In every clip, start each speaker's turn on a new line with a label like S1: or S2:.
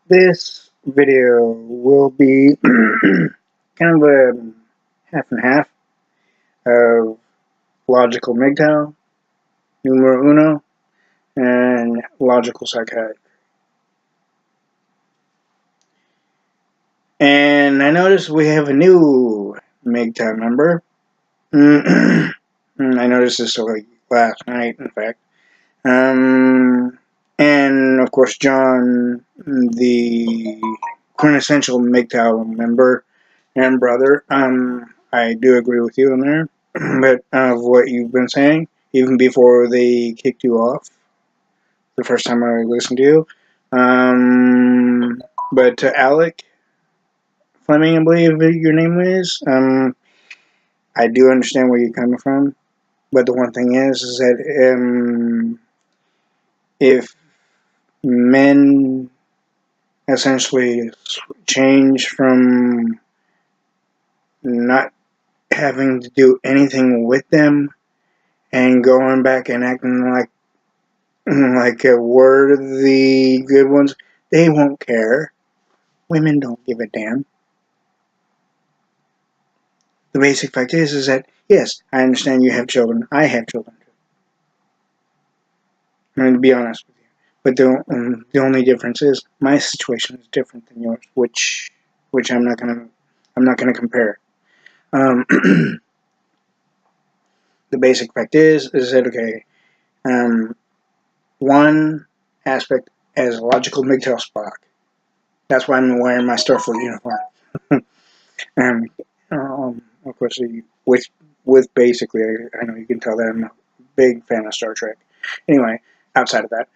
S1: This video will be kind of a half and half of logical MGTOW, numero uno, and logical psychiatry. And I noticed we have a new MGTOW member. I noticed this like last night, in fact. And of course, John, the quintessential MGTOW member and brother, I do agree with you on there, but of what you've been saying, even before they kicked you off the first time I listened to you. But to Alec Fleming, I believe your name is, I do understand where you're coming from, but the one thing is that if men essentially change from not having to do anything with them and going back and acting like a worthy good ones, they won't care. Women don't give a damn. The basic fact is that yes, I understand you have children. I have children too. I'm going to be honest with you, but the only difference is my situation is different than yours, which I'm not gonna compare. The basic fact is that okay. One aspect as a logical MGTOW Spock. That's why I'm wearing my Starfleet uniform. And of course, with basically, I know you can tell that I'm a big fan of Star Trek. Anyway, outside of that,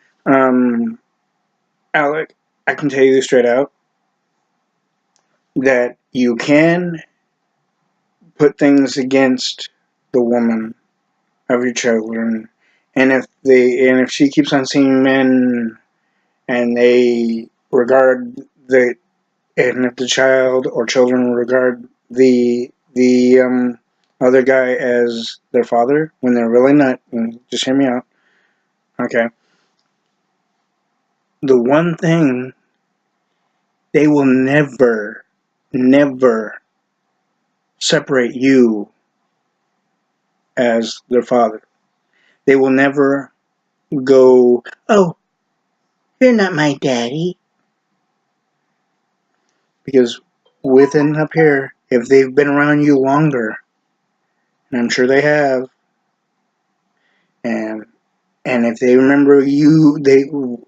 S1: Alec, I can tell you straight out that you can put things against the woman of your children, and if she keeps on seeing men and they regard and if the child or children regard the other guy as their father when they're really not, just hear me out, okay? The one thing they will never separate you as their father. They will never go, oh, you're not my daddy. Because within up here, if they've been around you longer, and I'm sure they have, and if they remember you,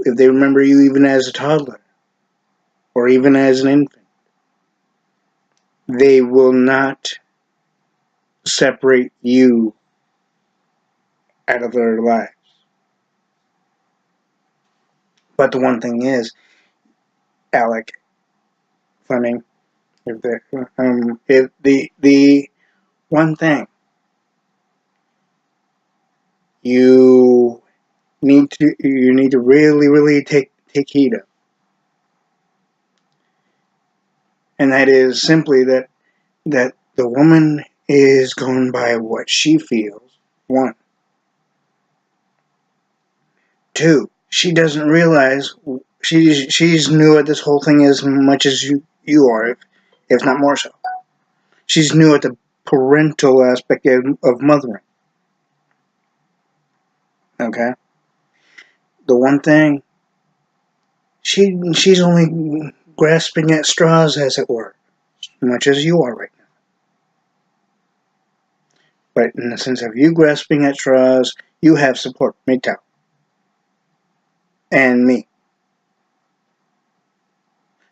S1: if they remember you even as a toddler or even as an infant, they will not separate you out of their lives. But the one thing is, Alec Fleming, if the one thing you need to really take heed of, and that is simply that the woman is going by what she feels. One, two, she doesn't realize she's new at this whole thing as much as you are, if not more so. She's new at the parental aspect of mothering. Okay, the one thing she's only grasping at straws, as it were, much as you are right now. But in the sense of you grasping at straws, you have support, MGTOW, and me.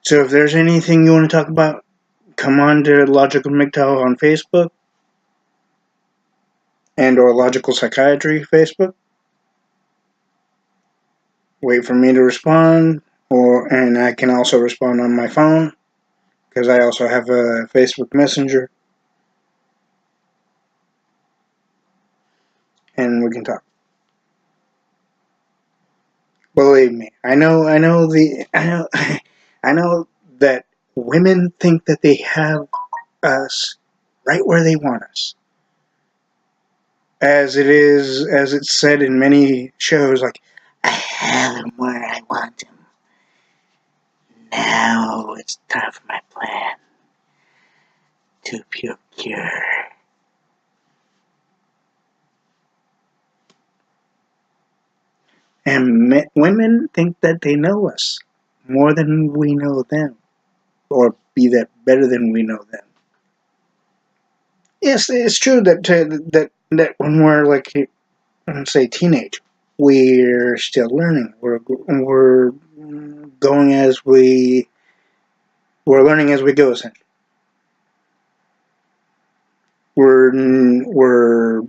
S1: So if there's anything you want to talk about, come on to Logical MGTOW on Facebook and or Logical Psychiatry Facebook. Wait for me to respond, and I can also respond on my phone because I also have a Facebook Messenger, and we can talk. Believe me, I know that women think that they have us right where they want us. As it's said in many shows, like, I have him where I want him. Now it's time for my plan to procure. And women think that they know us more than we know them, or be that better than we know them. Yes, it's true that when we're like, say, teenage, we're still learning. We're going as we're learning as we go. Essentially, we're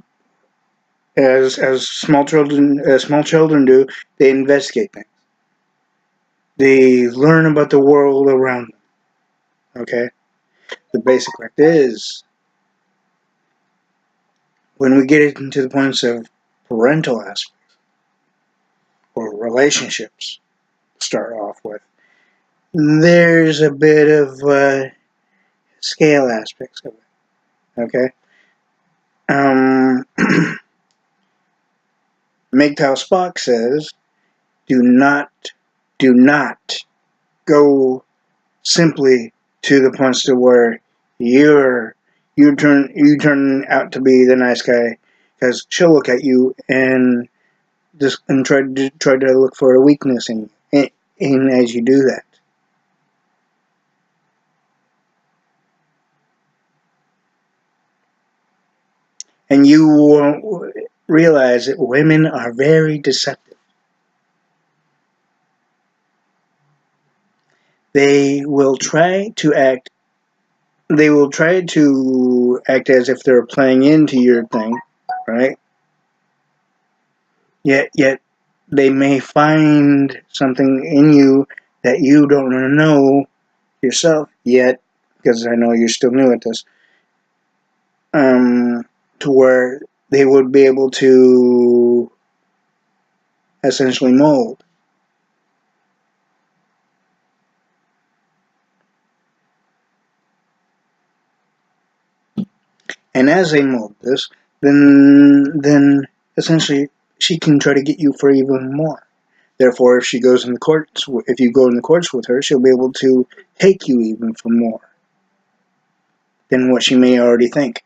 S1: as small children do. They investigate things. They learn about the world around them. Okay, the basic fact is, when we get into the points of parental aspects or relationships, to start off with, there's a bit of scale aspects of it. Okay. MGTOW Spock says, do not go simply to the points to where you turn out to be the nice guy, because she'll look at you and try to look for a weakness in as you do that. And you won't realize that women are very deceptive. They will try to act as if they're playing into your thing, right? Yet they may find something in you that you don't know yourself yet, because I know you're still new at this, to where they would be able to essentially mold. And as they mold this, then essentially she can try to get you for even more. Therefore, if you go in the courts with her, she'll be able to take you even for more than what she may already think.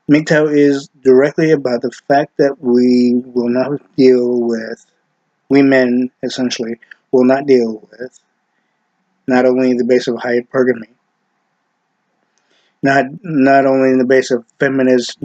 S1: MGTOW is directly about the fact that we men essentially will not deal with not only the base of hypergamy, not only in the base of feminist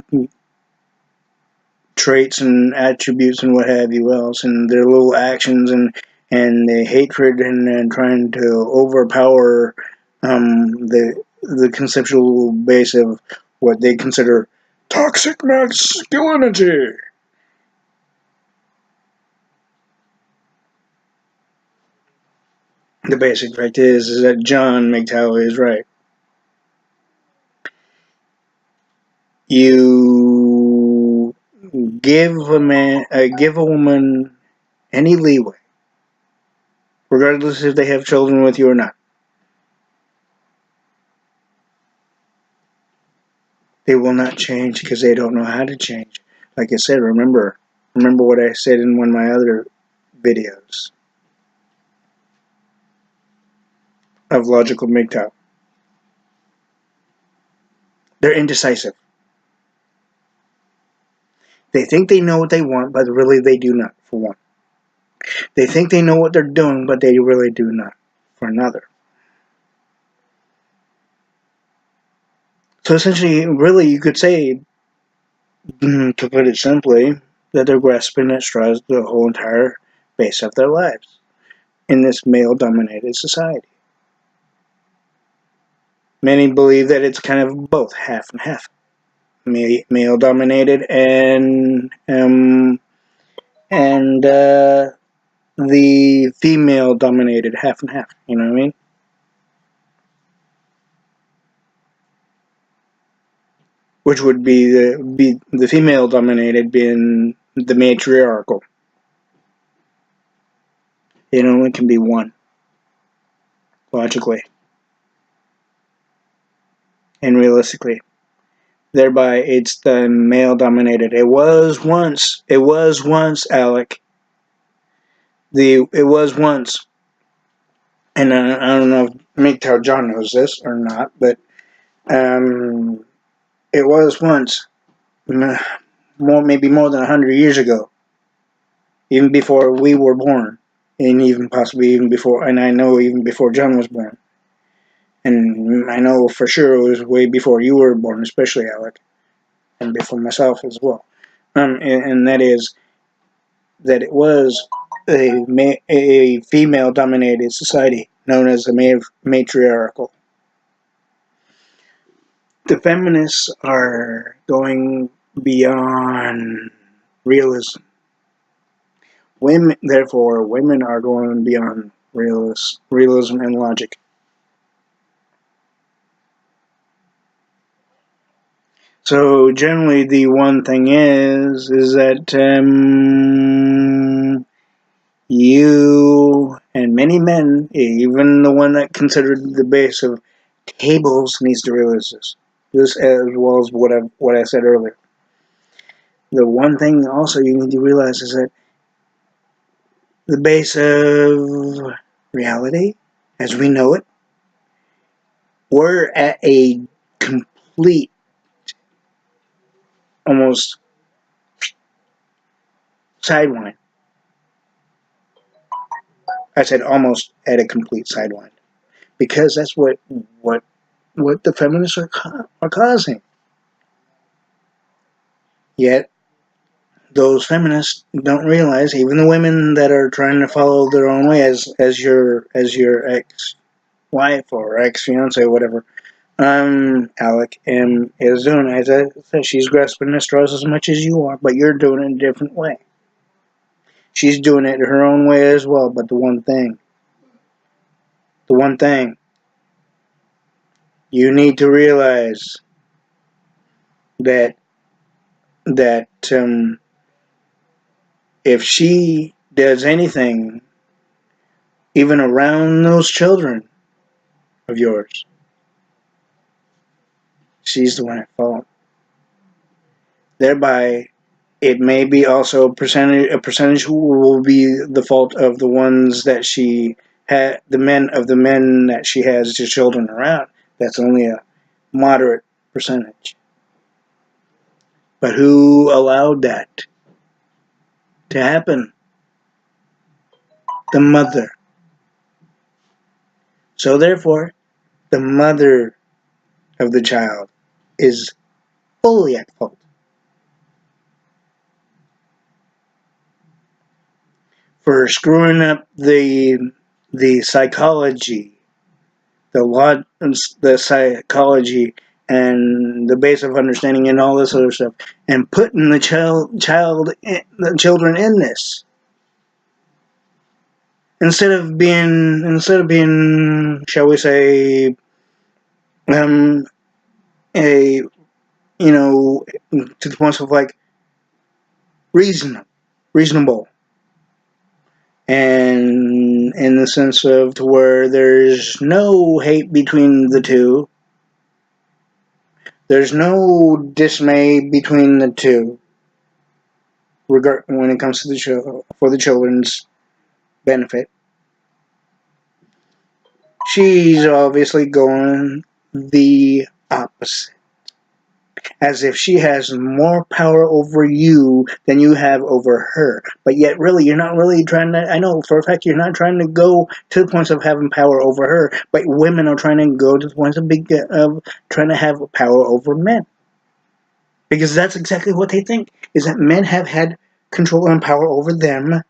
S1: traits and attributes and what have you else, and their little actions and the hatred and trying to overpower the conceptual base of what they consider toxic masculinity. The basic fact is that John MGTOW is right. You give a woman any leeway, regardless if they have children with you or not. They will not change because they don't know how to change. Like I said, remember what I said in one of my other videos of logical MGTOW. They're indecisive. They think they know what they want, but really they do not, for one. They think they know what they're doing, but they really do not, for another. So essentially, really, you could say, to put it simply, that they're grasping at straws the whole entire base of their lives in this male-dominated society. Many believe that it's kind of both, half and half. Male-dominated and the female-dominated, half and half. You know what I mean? Which would be the female-dominated being the matriarchal. It only can be one, logically and realistically. Thereby, it's the male-dominated. It was once, Alec. it was once, and I don't know if MGTOW John knows this or not, but it was once, maybe more than 100 years ago, even before we were born, and even possibly even before, and I know even before John was born, and I know for sure it was way before you were born, especially Alec, and before myself as well. And that is that it was a female-dominated society known as the matriarchal. The feminists are going beyond realism. Women are going beyond realism and logic. So generally, the one thing is that you and many men, even the one that considered the base of tables, needs to realize this. This as well as what I said earlier. The one thing also you need to realize is that the base of reality, as we know it, we're at a complete, almost sidewind. I said almost at a complete sidewind because that's what the feminists are causing. Yet those feminists don't realize, even the women that are trying to follow their own way, as your ex-wife or ex-fiance or whatever, Alec, is doing. As I said, she's grasping the straws as much as you are, but you're doing it a different way. She's doing it her own way as well, but the one thing, you need to realize that that if she does anything, even around those children of yours, she's the one at fault. Thereby, it may be also a percentage who will be the fault of the ones that she had, the men that she has the children around. That's only a moderate percentage. But who allowed that to happen? The mother. So therefore, the mother of the child is fully at fault. For screwing up the psychology, the psychology and the base of understanding and all this other stuff, and putting the children in this instead of being, shall we say, a to the point of like reasonable, and in the sense of to where there's no hate between the two, there's no dismay between the two, when it comes to for the children's benefit. She's obviously going the opposite, as if she has more power over you than you have over her. But yet, really, you're not really trying to, I know for a fact you're not trying to go to the points of having power over her, but women are trying to go to the points of trying to have power over men. Because that's exactly what they think, is that men have had control and power over them,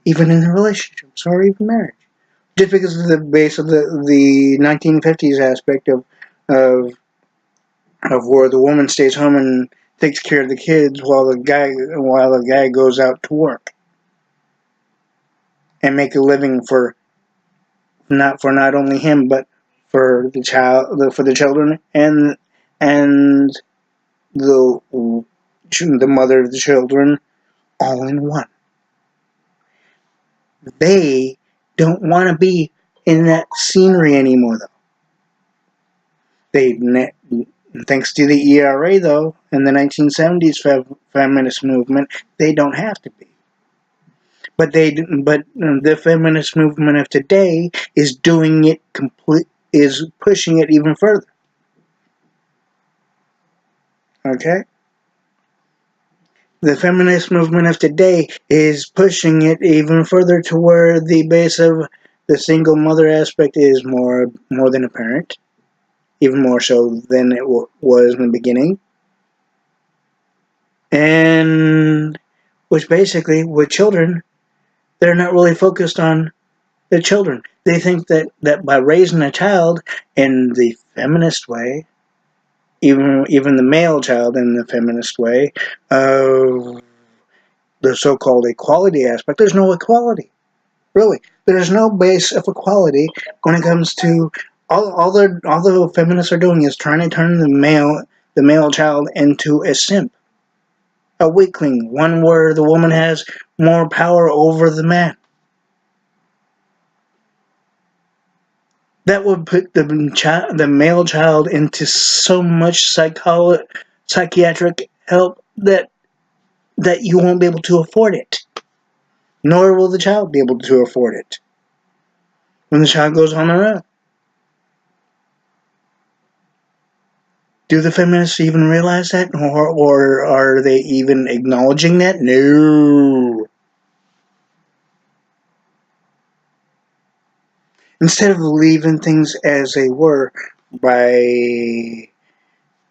S1: even in relationships or even marriage. Just because of the base of the 1950s aspect of where the woman stays home and takes care of the kids while the guy goes out to work and make a living for not only him but for the children and the mother of the children, all in one. They don't want to be in that scenery anymore, though. Thanks to the ERA, though, in the 1970s feminist movement, they don't have to be. But the feminist movement of today is doing it is pushing it even further. Okay? The feminist movement of today is pushing it even further to where the base of the single mother aspect is more than apparent, even more so than it was in the beginning. And which basically, with children, they're not really focused on the children. They think that by raising a child in the feminist way, even the male child in the feminist way, of the so-called equality aspect, there's no equality. Really, there's no base of equality when it comes to all the feminists are doing is trying to turn the male child into a simp, a weakling, one where the woman has more power over the man. That would put the male child into so much psychiatric help that you won't be able to afford it. Nor will the child be able to afford it when the child goes on their own. Do the feminists even realize that? Or are they even acknowledging that? No. Instead of leaving things as they were by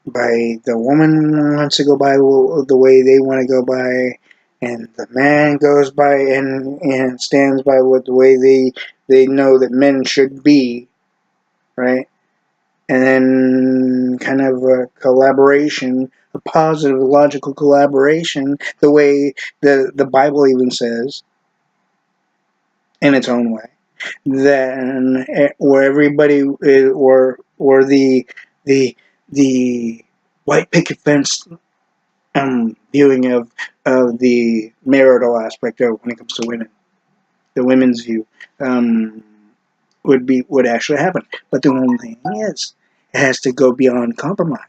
S1: the woman wants to go by the way they want to go by, and the man goes by and stands by what the way they know that men should be, right? And then kind of a collaboration, a positive, logical collaboration, the way the Bible even says, in its own way. Then where everybody is, or the white picket fence viewing of the marital aspect of when it comes to women, the women's view. Um, would actually happen. But the only thing is, it has to go beyond compromise.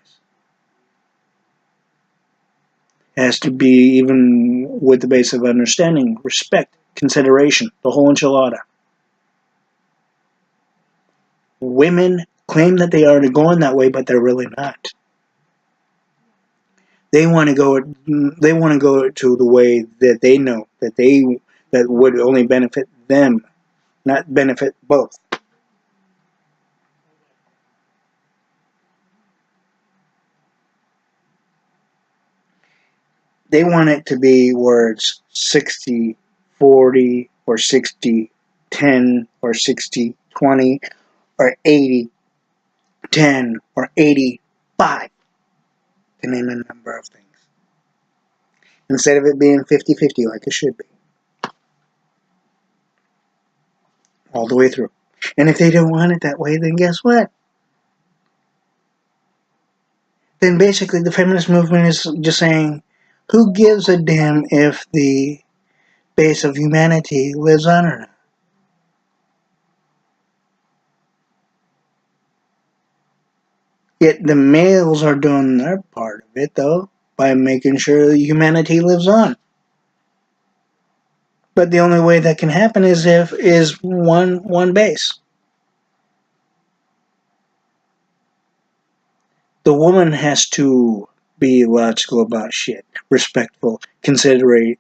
S1: It has to be even with the base of understanding, respect, consideration, the whole enchilada. Women claim that they are going that way, but they're really not. They want to go. They want to go to the way that they know that would only benefit them, not benefit both. They want it to be where it's 60-40 or 60-10 or 60-20 or 80-10 or 85, to name a number of things. Instead of it being 50-50 like it should be. All the way through. And if they don't want it that way, then guess what? Then basically the feminist movement is just saying, who gives a damn if the base of humanity lives on or not? Yet the males are doing their part of it, though, by making sure humanity lives on. But the only way that can happen is one base. The woman has to be logical about shit, respectful, considerate,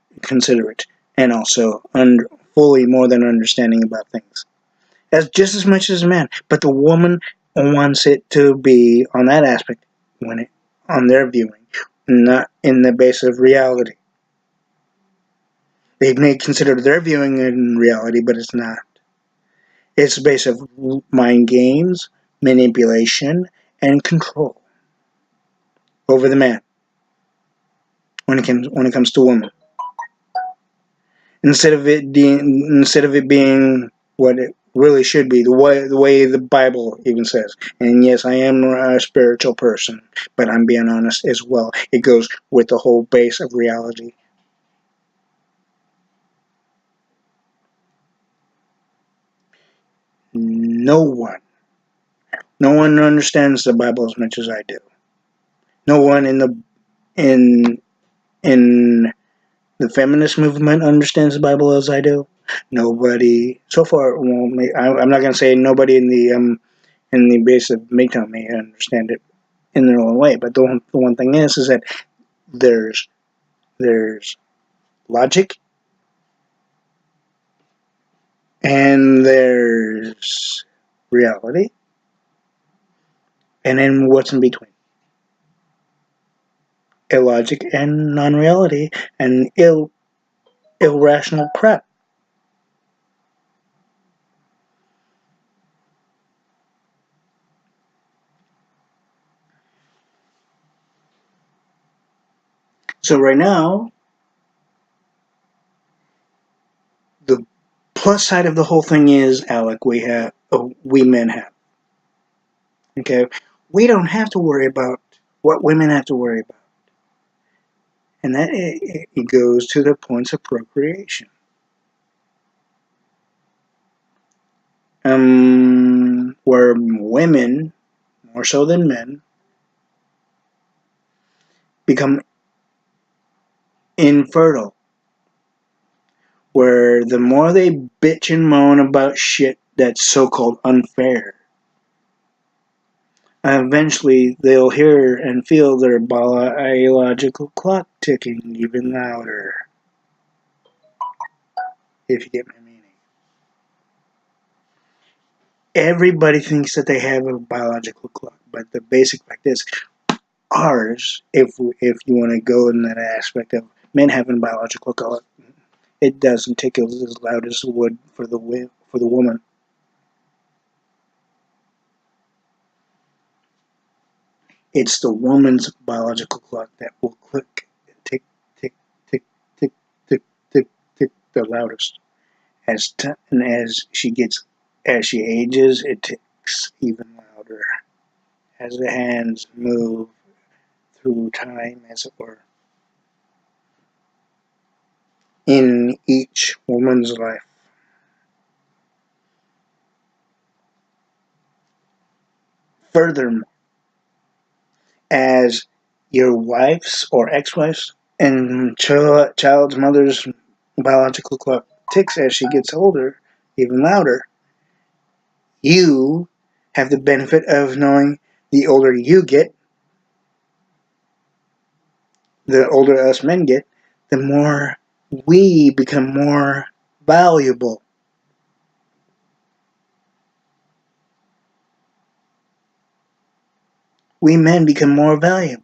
S1: and also fully more than understanding about things. As just as much as a man, but the woman wants it to be on that aspect on their viewing, not in the base of reality. They may consider their viewing in reality, but it's not. It's based of mind games, manipulation, and control over the man when it comes to women. Instead of it being what it really should be, the way the Bible even says. And yes, I am a spiritual person, but I'm being honest as well. It goes with the whole base of reality. No one, no one understands the Bible as much as I do. No one in The feminist movement understands the Bible as I do. Nobody so far. Well, I'm not going to say nobody in the base of MGTOW may understand it in their own way. But the one thing is that there's there's logic and there's reality, and then what's in between. Illogic and non-reality and irrational crap. So right now, the plus side of the whole thing is, Alec, we men have. Okay, we don't have to worry about what women have to worry about, and that it goes to the points of procreation. Where women, more so than men, become infertile. Where the more they bitch and moan about shit that's so-called unfair, eventually they'll hear and feel their biological clock ticking even louder. If you get my meaning. Everybody thinks that they have a biological clock, but the basic fact is ours, if you want to go in that aspect of men having biological clock, it doesn't tick as loud as it would for the woman. It's the woman's biological clock that will click, tick, tick, tick, tick, tick, tick, tick, the loudest. And as she ages, it ticks even louder. As the hands move through time, as it were, in each woman's life. Furthermore, as your wife's or ex-wife's and child's mother's biological clock ticks as she gets older, even louder, you have the benefit of knowing the older you get, the older us men get, the more we become more valuable. We men become more valuable.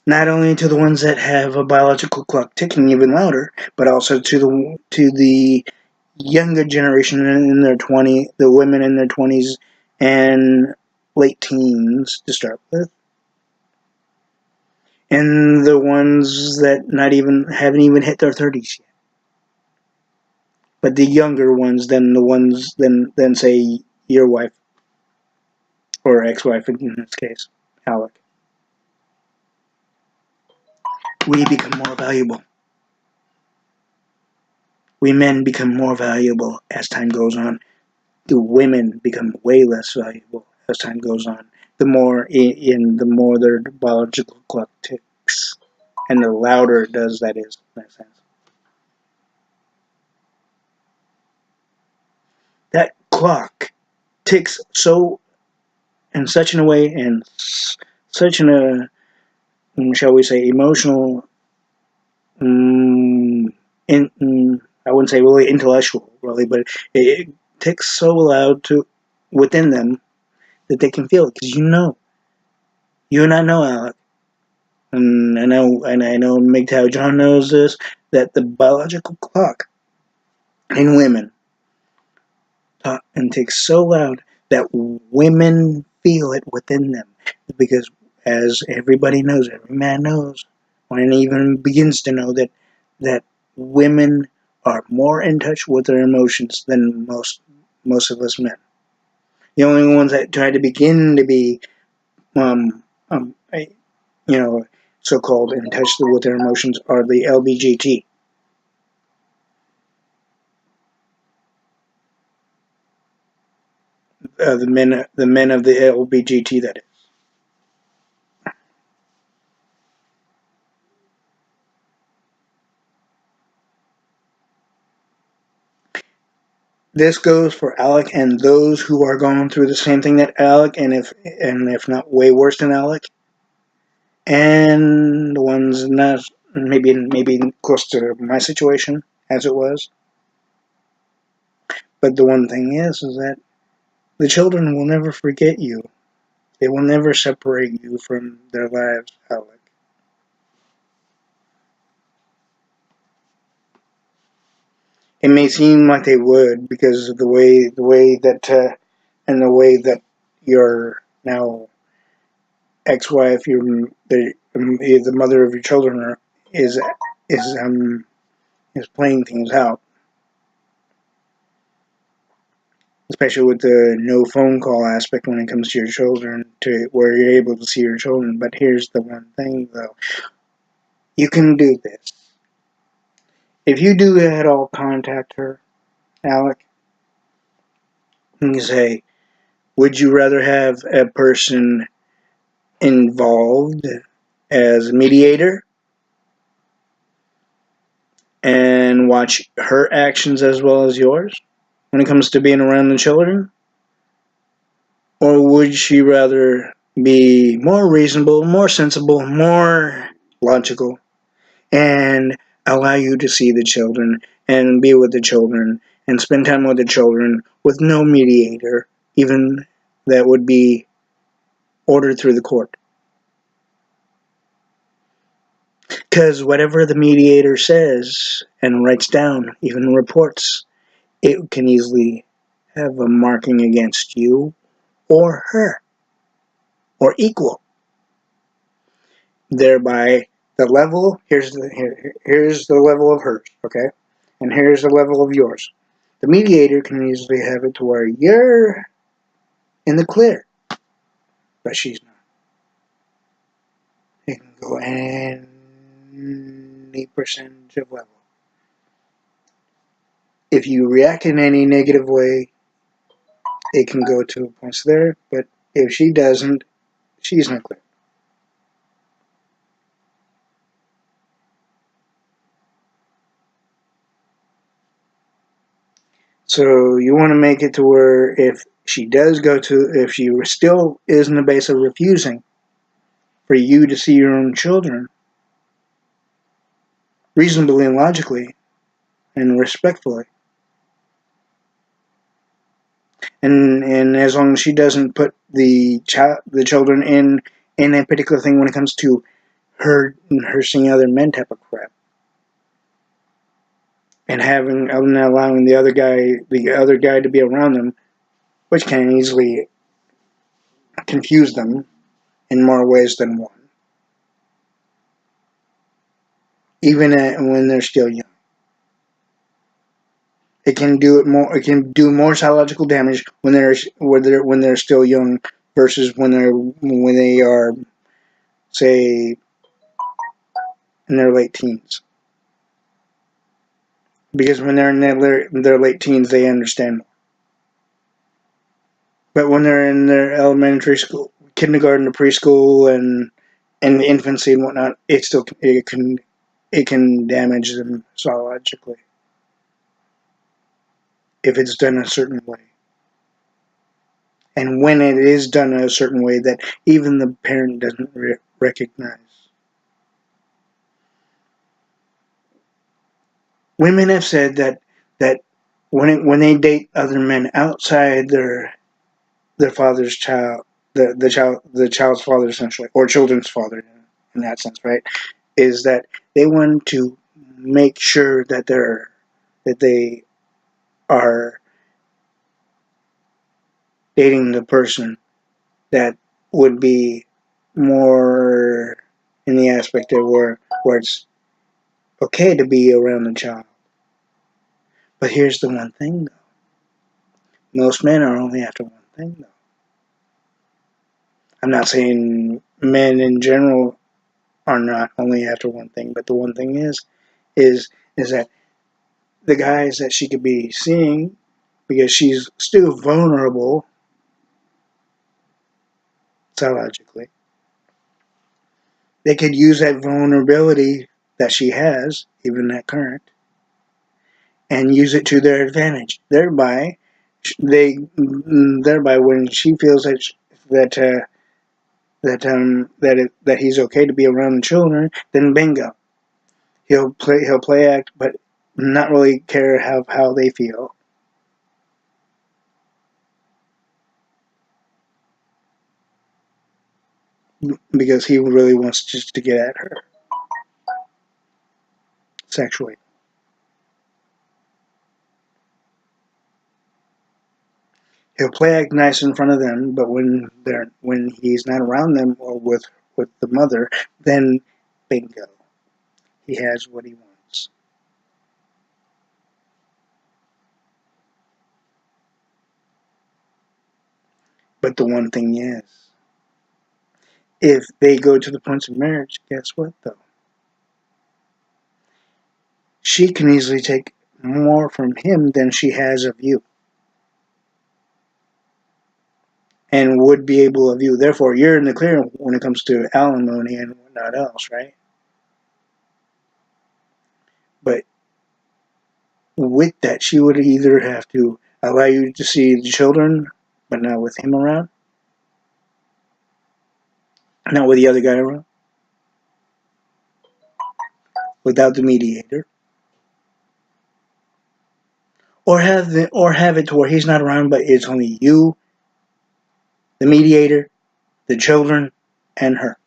S1: Not only to the ones that have a biological clock ticking even louder, but also to the younger generation in their 20s, the women in their 20s and late teens to start with, and the ones that not even haven't even hit their 30s yet. But the younger ones than the ones than say your wife or ex-wife in this case, Alec. We become more valuable. We men become more valuable as time goes on. The women become way less valuable as time goes on. The more their biological clock ticks, and the louder it does that is in that sense. That clock ticks so in such in a way and such in a shall we say emotional I wouldn't say really intellectual really, but it ticks so loud to within them that they can feel it because you and I know, Alec, and I know MGTOW John knows this, that the biological clock in women and ticks so loud that women feel it within them. Because as everybody knows, every man knows, and even begins to know that women are more in touch with their emotions than most of us men. The only ones that try to begin to be um, um, you know, so-called in touch with their emotions are the LBGT. The men of the LBGT, that is. This goes for Alec and those who are going through the same thing that Alec, and if not way worse than Alec, and the ones not maybe close to my situation as it was. But the one thing is that the children will never forget you. They will never separate you from their lives, Alec. It may seem like they would because of the way that and the way that your now ex-wife, the mother of your children, is is um is playing things out, especially with the no phone call aspect when it comes to your children, to where you're able to see your children. But here's the one thing, though: you can do this if you do at all contact her, Alec. You can say, would you rather have a person involved as a mediator and watch her actions as well as yours when it comes to being around the children? Or would she rather be more reasonable, more sensible, more logical, and allow you to see the children and be with the children and spend time with the children with no mediator, even that would be ordered through the court? Because whatever the mediator says and writes down, even reports, it can easily have a marking against you or her, or equal. Thereby, the level, here's the level of hers, okay? And here's the level of yours. The mediator can easily have it to where you're in the clear, but she's not. It can go any percentage of level. If you react in any negative way, it can go to points there, but if she doesn't, she's not clear. So you want to make it to where if she still is in the base of refusing for you to see your own children, reasonably and logically and respectfully, and as long as she doesn't put the children in a particular thing when it comes to her seeing other men type of crap, and allowing the other guy to be around them, which can easily confuse them in more ways than one, even when they're still young. It can do more psychological damage when they're still young versus when they are, say, in their late teens. Because when they're in their late teens, they understand more. But when they're in their elementary school, kindergarten to preschool, and infancy and whatnot, it can damage them psychologically if it's done a certain way. And when it is done a certain way that even the parent doesn't recognize. Women have said that when they date other men outside their father's child, the child's father essentially, or children's father in that sense, right? Is that they want to make sure that they are dating the person that would be more in the aspect of where it's okay to be around the child. But here's the one thing, though. Most men are only after one thing, though. I'm not saying men in general are not only after one thing, but the one thing is that the guys that she could be seeing, because she's still vulnerable psychologically, they could use that vulnerability that she has, even that current, and use it to their advantage. Thereby, when she feels that he's okay to be around the children, then bingo, he'll play act, but not really care how they feel, because he really wants just to get at her sexually. He'll play act nice in front of them, but when he's not around them or with the mother, then bingo, he has what he wants. But the one thing is, if they go to the point of marriage, guess what though? She can easily take more from him than she has of you, and would be able of you. Therefore, you're in the clear when it comes to alimony and whatnot else, right? But with that, she would either have to allow you to see the children, but not with him around, not with the other guy around, without the mediator, or have it to where he's not around, but it's only you, the mediator, the children, and her.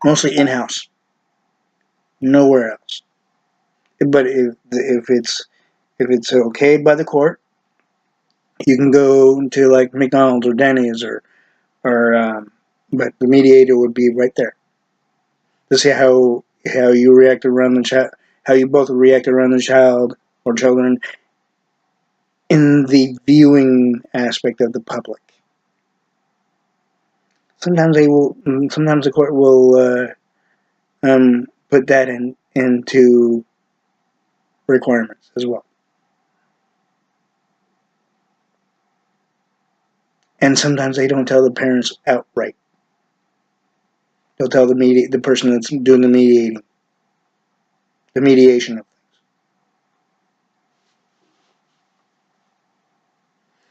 S1: Mostly in-house, nowhere else. But if it's okayed by the court, you can go to like McDonald's or Denny's or but the mediator would be right there to see how you react around the child, how you both react around the child or children in the viewing aspect of the public. Sometimes they will. Sometimes the court will put that into requirements as well. And sometimes they don't tell the parents outright. They'll tell the person that's doing the mediation of things.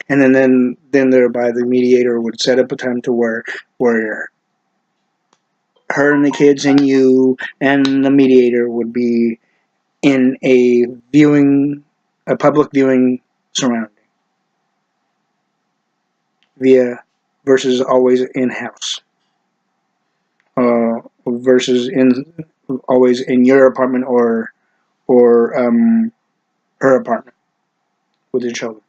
S1: And then thereby the mediator would set up a time to where her and the kids and you and the mediator would be in a public viewing surrounding, via versus always in house, versus in always in your apartment or her apartment with the children.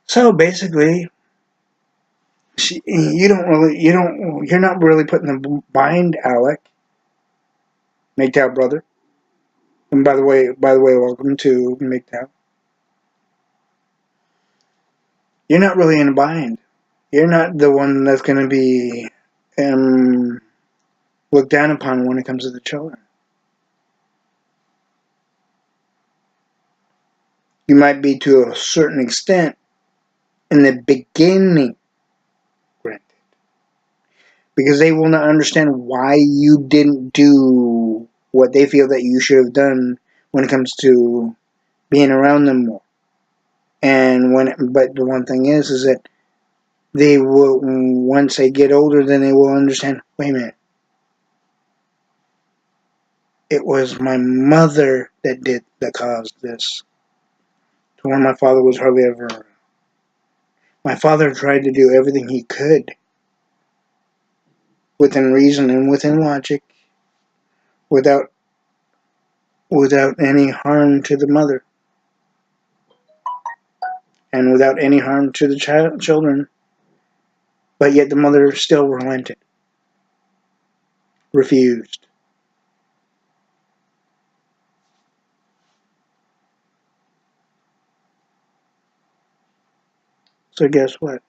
S1: So basically, you're not really putting the bind, Alec, MGTOW brother. And by the way, welcome to MGTOW. You're not really in a bind. You're not the one that's going to be looked down upon when it comes to the children. You might be to a certain extent in the beginning, granted, because they will not understand why you didn't do what they feel that you should have done when it comes to being around them more. But the one thing is that they will, once they get older, then they will understand. Wait a minute, it was my mother that caused this. To where my father was hardly ever around. My father tried to do everything he could within reason and within logic, without any harm to the mother and without any harm to the children. But yet the mother still relented, refused. So guess what?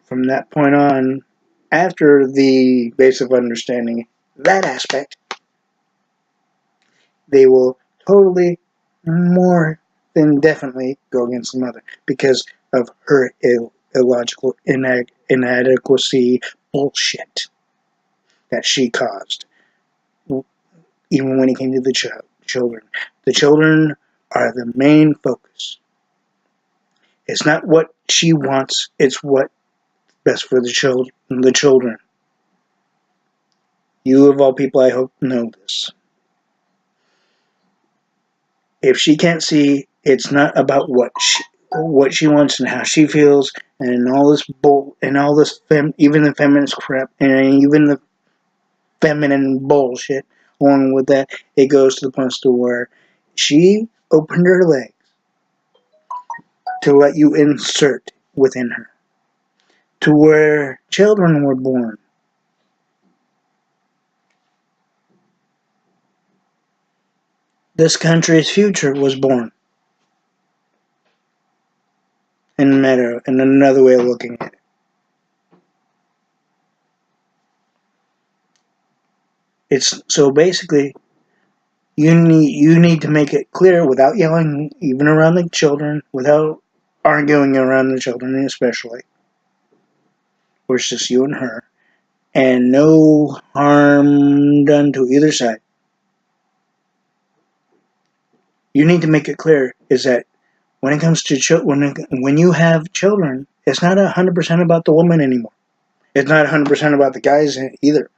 S1: From that point on, after the base of understanding that aspect, they will totally, more than definitely go against the mother because of her illogical inadequacy bullshit that she caused, even when it came to the children. The children are the main focus. It's not what she wants, it's what's best for the children. You, of all people, I hope know this. If she can't see, it's not about what she wants and how she feels, and all this even the feminist crap, and even the feminine bullshit along with that. It goes to the point to where she opened her legs to let you insert within her, to where children were born. This country's future was born. In another way of looking at it. It's so basically you need to make it clear without yelling, even around the children, without arguing around the children especially. Where it's just you and her, and no harm done to either side. You need to make it clear is that when it comes to when you have children, it's not 100% about the woman anymore. It's not 100% about the guys either.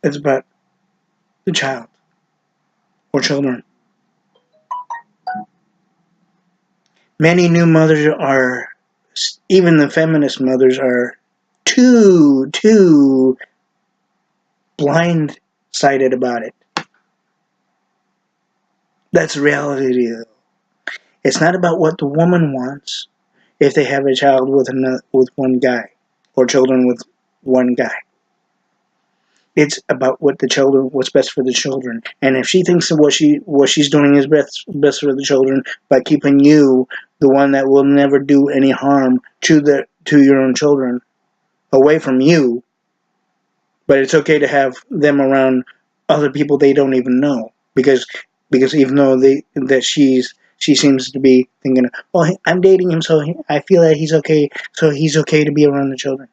S1: It's about the child or children. Many new mothers are, even the feminist mothers are too blind-sided about it. That's reality, though. It's not about what the woman wants if they have a child with one guy, or children with one guy. It's about what's best for the children. And if she thinks that what she's doing is best for the children by keeping you, the one that will never do any harm to your own children, away from you, but it's okay to have them around other people they don't even know, because even though she seems to be thinking, oh, I'm dating him, so I feel that he's okay, so he's okay to be around the children.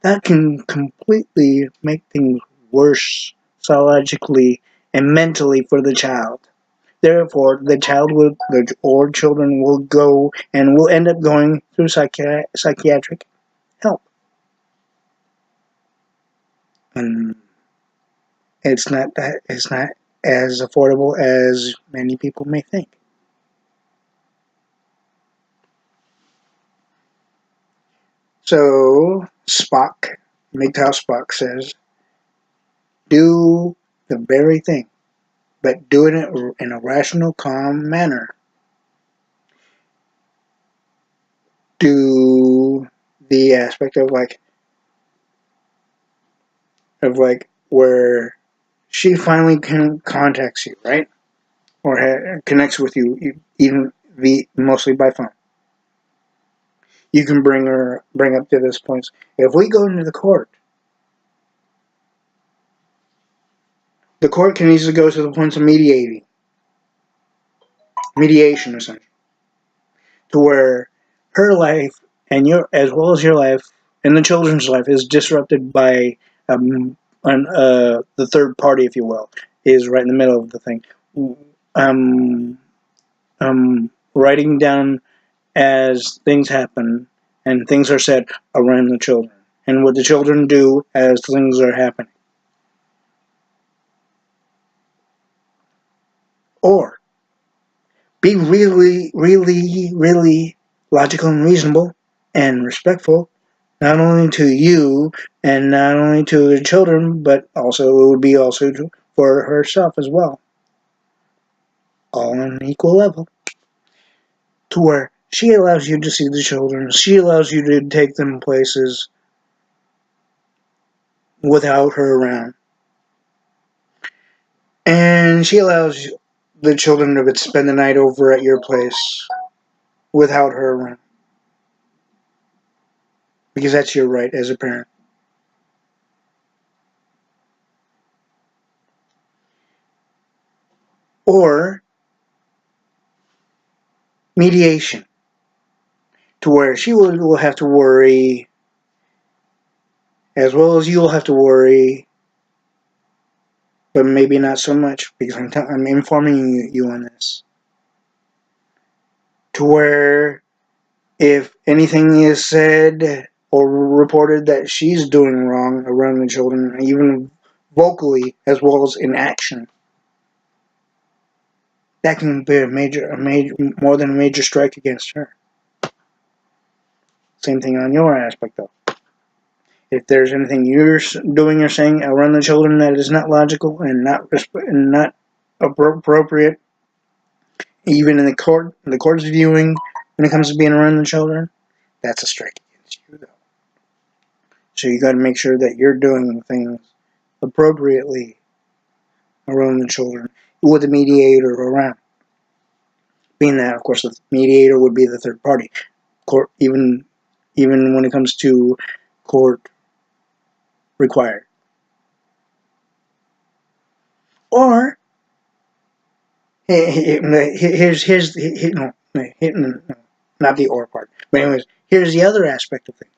S1: That can completely make things worse psychologically and mentally for the child. Therefore, children will go and will end up going through psychiatric help. And it's not as affordable as many people may think. So MGTOW Spock says, do the very thing, but do it in a rational, calm manner. Do the aspect of where she finally contacts you, right? Or connects with you, even mostly by phone. You can bring up to this point. If we go into the court can easily go to the points of mediation, essentially, to where her life and as well as your life and the children's life is disrupted by the third party, if you will, is right in the middle of the thing. Writing down as things happen and things are said around the children, and what the children do as things are happening. Or be really, really, really logical and reasonable and respectful, not only to you and not only to the children, but also it would be also for herself as well. All on an equal level. To where she allows you to see the children, she allows you to take them places without her around. And she allows the children to spend the night over at your place without her around. Because that's your right as a parent. Or mediation, to where she will have to worry, as well as you'll have to worry, but maybe not so much, because I'm informing you on this. To where if anything is said or reported that she's doing wrong around the children, even vocally as well as in action, that can be a major, more than a major strike against her. Same thing on your aspect, though. If there's anything you're doing or saying around the children that is not logical and not appropriate, even in the court's viewing, when it comes to being around the children, that's a strike against you, though. So you got to make sure that you're doing things appropriately around the children with a mediator around. Being that, of course, the mediator would be the third party. Court, even when it comes to court required. Or here's not the or part. But anyways, here's the other aspect of things.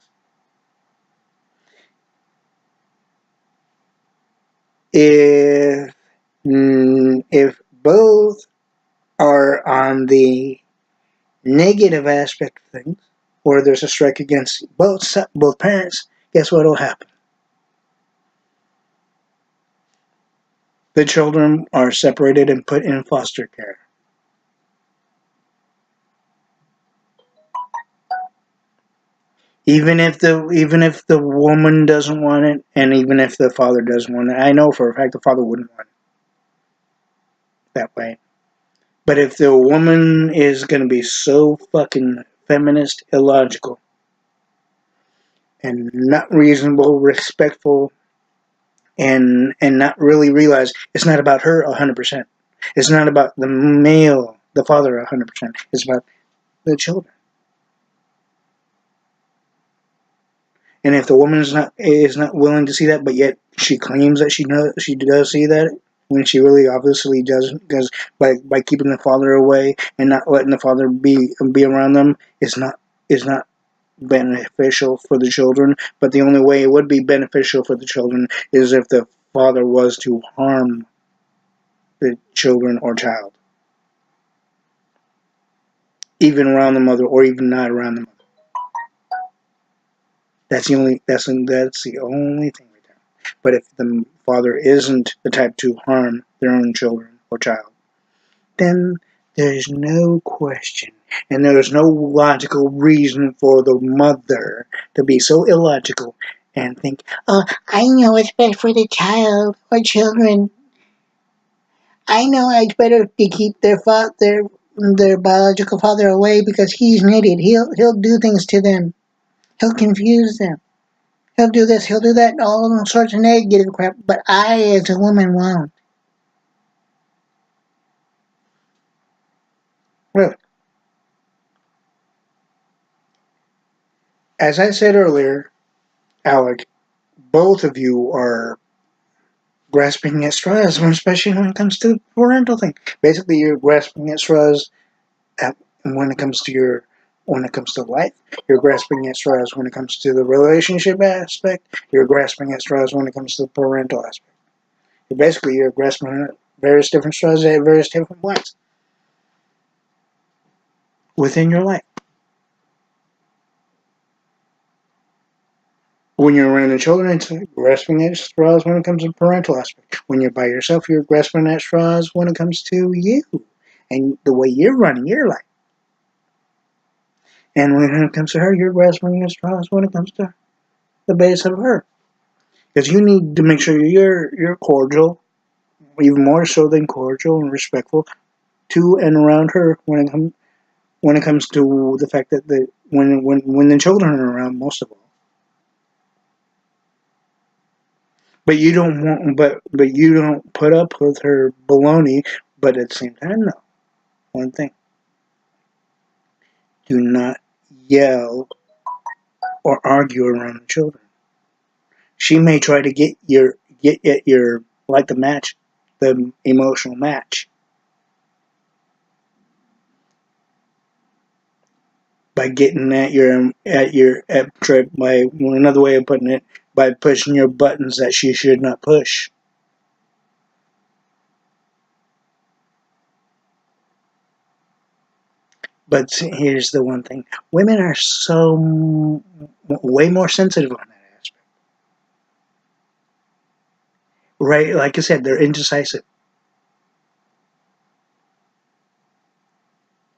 S1: If both are on the negative aspect of things, or there's a strike against both parents, guess what will happen? The children are separated and put in foster care. Even if the woman doesn't want it, and even if the father doesn't want it, I know for a fact the father wouldn't want it that way. But if the woman is going to be so fucking feminist, illogical, and not reasonable, respectful, and not really realize it's not about her 100%. It's not about the male, the father 100%. It's about the children. And if the woman is not willing to see that, but yet she claims that she does see that, when she really obviously doesn't, because by keeping the father away and not letting the father be around them is not beneficial for the children. But the only way it would be beneficial for the children is if the father was to harm the children or child, even around the mother or even not around the mother. That's the only thing right there. But if the father isn't the type to harm their own children or child, then there's no question, and there's no logical reason for the mother to be so illogical and think, "Oh, I know it's better for the child or children. I know it's better to keep their biological father away because he's an idiot. He'll do things to them. He'll confuse them. He'll do this. He'll do that. All sorts of negative crap. But I, as a woman, won't." Really, as I said earlier, Alec, both of you are grasping at straws, especially when it comes to the parental thing. Basically, you're grasping at straws when it comes to life. You're grasping at straws when it comes to the relationship aspect. You're grasping at straws when it comes to the parental aspect. You're grasping at various different straws at various different points within your life. When you're around the children, it's grasping at straws when it comes to the parental aspect. When you're by yourself, you're grasping at straws when it comes to you and the way you're running your life. And when it comes to her, you're grasping at straws when it comes to the base of her. Because you need to make sure you're cordial, even more so than cordial and respectful to and around her when it comes to the fact that when the children are around, most of all. But you don't put up with her baloney. But at the same time, no. One thing: do not yell or argue around the children. She may try to get at your like the emotional match. by getting by another way of putting it, by pushing your buttons that she should not push. But here's the one thing: women are so way more sensitive on that aspect, right? Like I said, they're indecisive.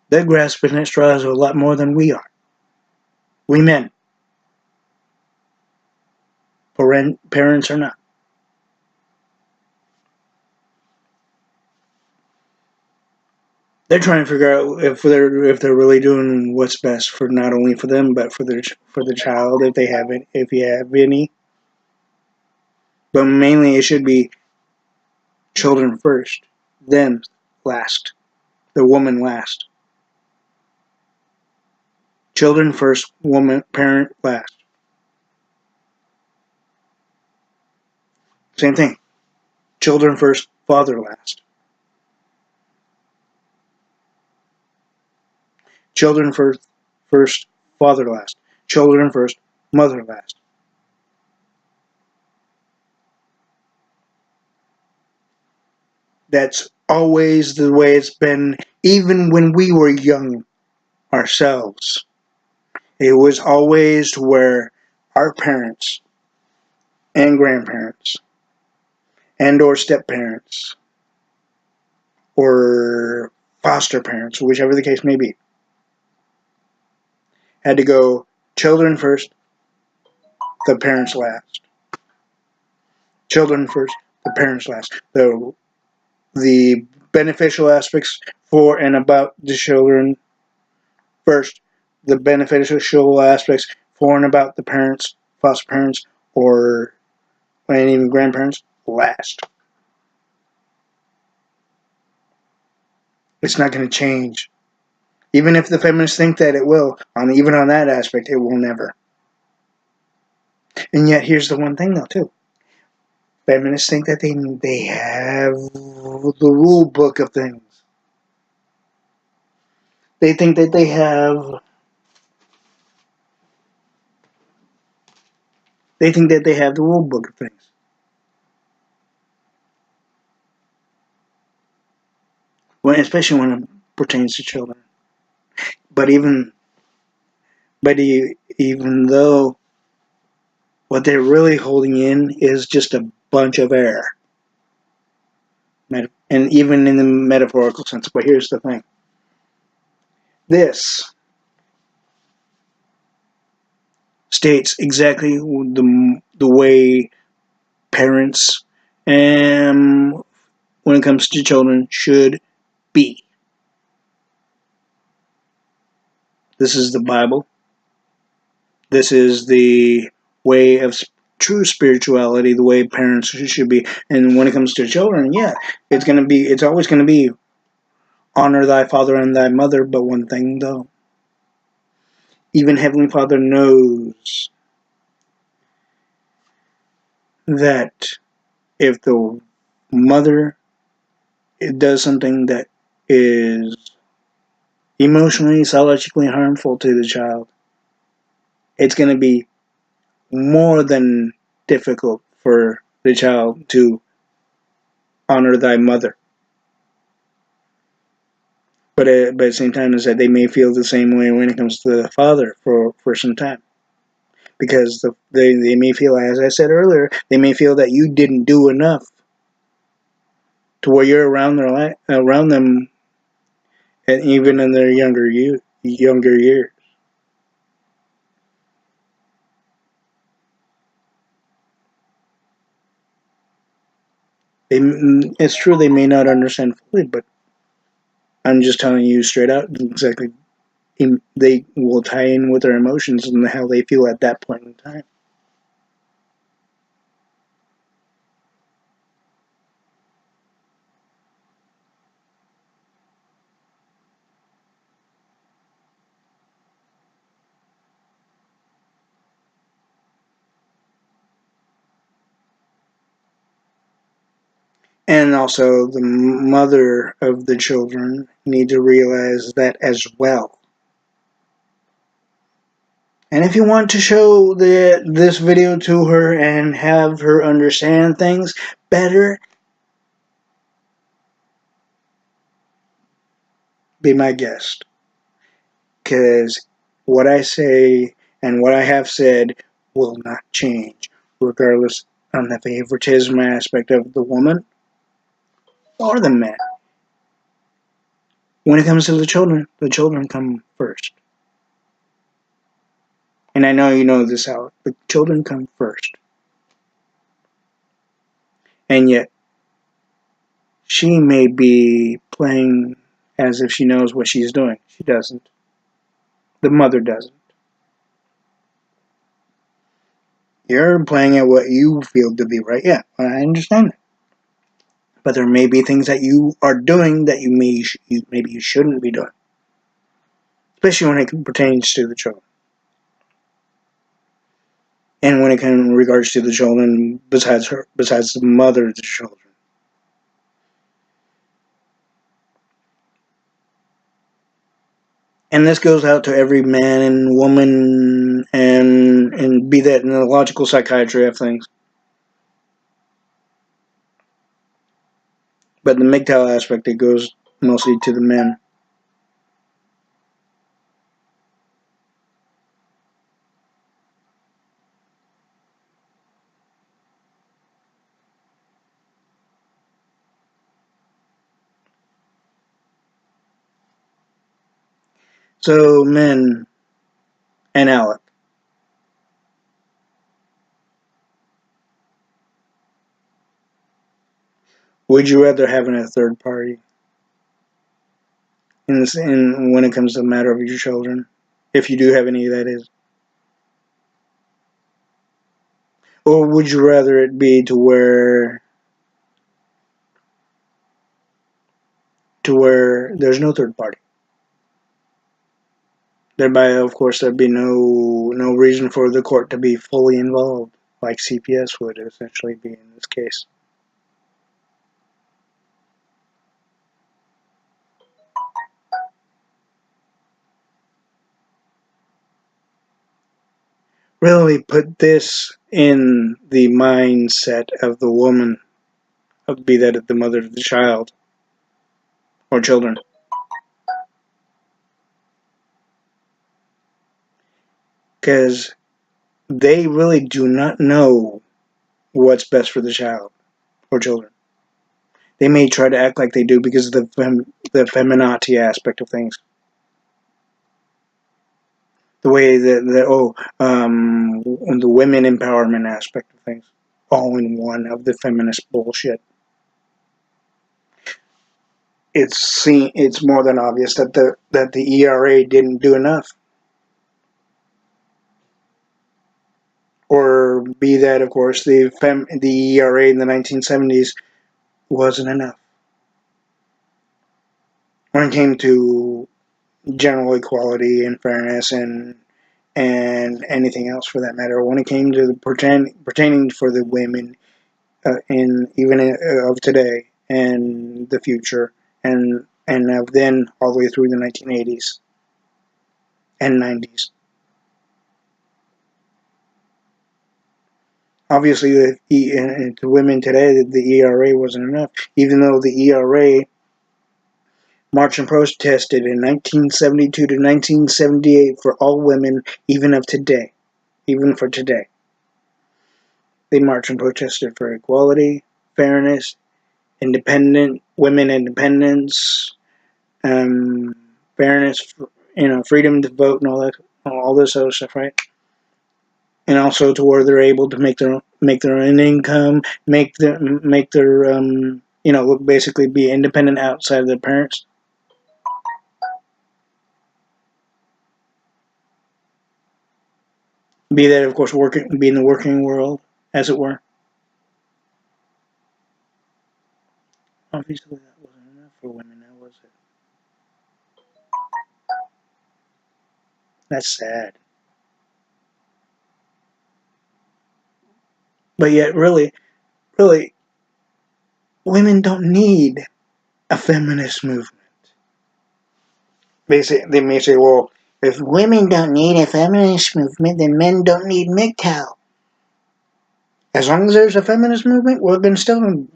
S1: They're grasping at straws a lot more than we are. We men, parents are not. They're trying to figure out if they're really doing what's best for not only for them but for the child if they have it, if you have any. But mainly it should be children first, them last, the woman last. Children first, woman parent last. Same thing. Children first, father last. Children first, father last. Children first, mother last. That's always the way it's been, even when we were young ourselves. It was always where our parents and grandparents and or step parents or foster parents, whichever the case may be, had to go children first, the parents last. Children first, the parents last. The beneficial aspects for and about the children first. The beneficial aspects for and about the parents, foster parents, or and even grandparents last. It's not going to change. Even if the feminists think that it will, even on that aspect, it will never. And yet, here's the one thing, though, too. Feminists think that they have the rule book of things. They think that they have. They think that they have the rule book of things. Especially when it pertains to children. But even though what they're really holding in is just a bunch of air, and even in the metaphorical sense. But here's the thing: this states exactly the way parents, and when it comes to children, should be. This is the Bible. This is the way of true spirituality, the way parents should be. And when it comes to children, yeah, it's always gonna be honor thy father and thy mother. But one thing though, even Heavenly Father knows that if the mother does something that is emotionally, psychologically harmful to the child, it's going to be more than difficult for the child to honor thy mother. But at the same time, is that they may feel the same way when it comes to the father for some time. Because they may feel, as I said earlier, they may feel that you didn't do enough to where you're around them, and even in their younger years. It's true they may not understand fully, but I'm just telling you straight out exactly. They will tie in with their emotions and how they feel at that point in time. And also, the mother of the children need to realize that as well. And if you want to show this video to her and have her understand things better, be my guest. Because what I say and what I have said will not change, regardless on the favoritism aspect of the woman or the man. When it comes to the children come first. And I know you know this, Alec. The children come first. And yet, she may be playing as if she knows what she's doing. She doesn't. The mother doesn't. You're playing at what you feel to be right. Yeah, I understand that. But there may be things that you are doing that maybe you shouldn't be doing, especially when it pertains to the children, and when it in regards to the children besides the mother of the children. And this goes out to every man and woman, and be that in the logical psychiatry of things. But the MGTOW aspect, it goes mostly to the men. So, men and Alec, would you rather having a third party in when it comes to the matter of your children, if you do have any, that is? Or would you rather it be to where there's no third party? Thereby, of course, there'd be no reason for the court to be fully involved, like CPS would essentially be in this case. Really put this in the mindset of the woman, be that the mother of the child or children. Because they really do not know what's best for the child or children. They may try to act like they do because of the femininity aspect of things. The way the women empowerment aspect of things, all in one of the feminist bullshit. It's more than obvious that the ERA didn't do enough, or be that, of course, the ERA in the 1970s wasn't enough when it came to general equality and fairness and anything else for that matter. When it came to pertaining for the women in even of today and the future, and of then all the way through the 1980s and 90s. Obviously, to women today, the ERA wasn't enough, even though the ERA marched and protested in 1972 to 1978 for all women, even of today, even for today. They marched and protested for equality, fairness, women independence, fairness, freedom to vote and all this other stuff, right? And also to where they're able to make their own income, make their basically be independent outside of their parents. Be that, of course, be in the working world, as it were. Obviously, that wasn't enough for women, now was it? That's sad. But yet, really, women don't need a feminist movement. They may say, well, If women don't need a feminist movement, then men don't need MGTOW. As long as there's a feminist movement, there's going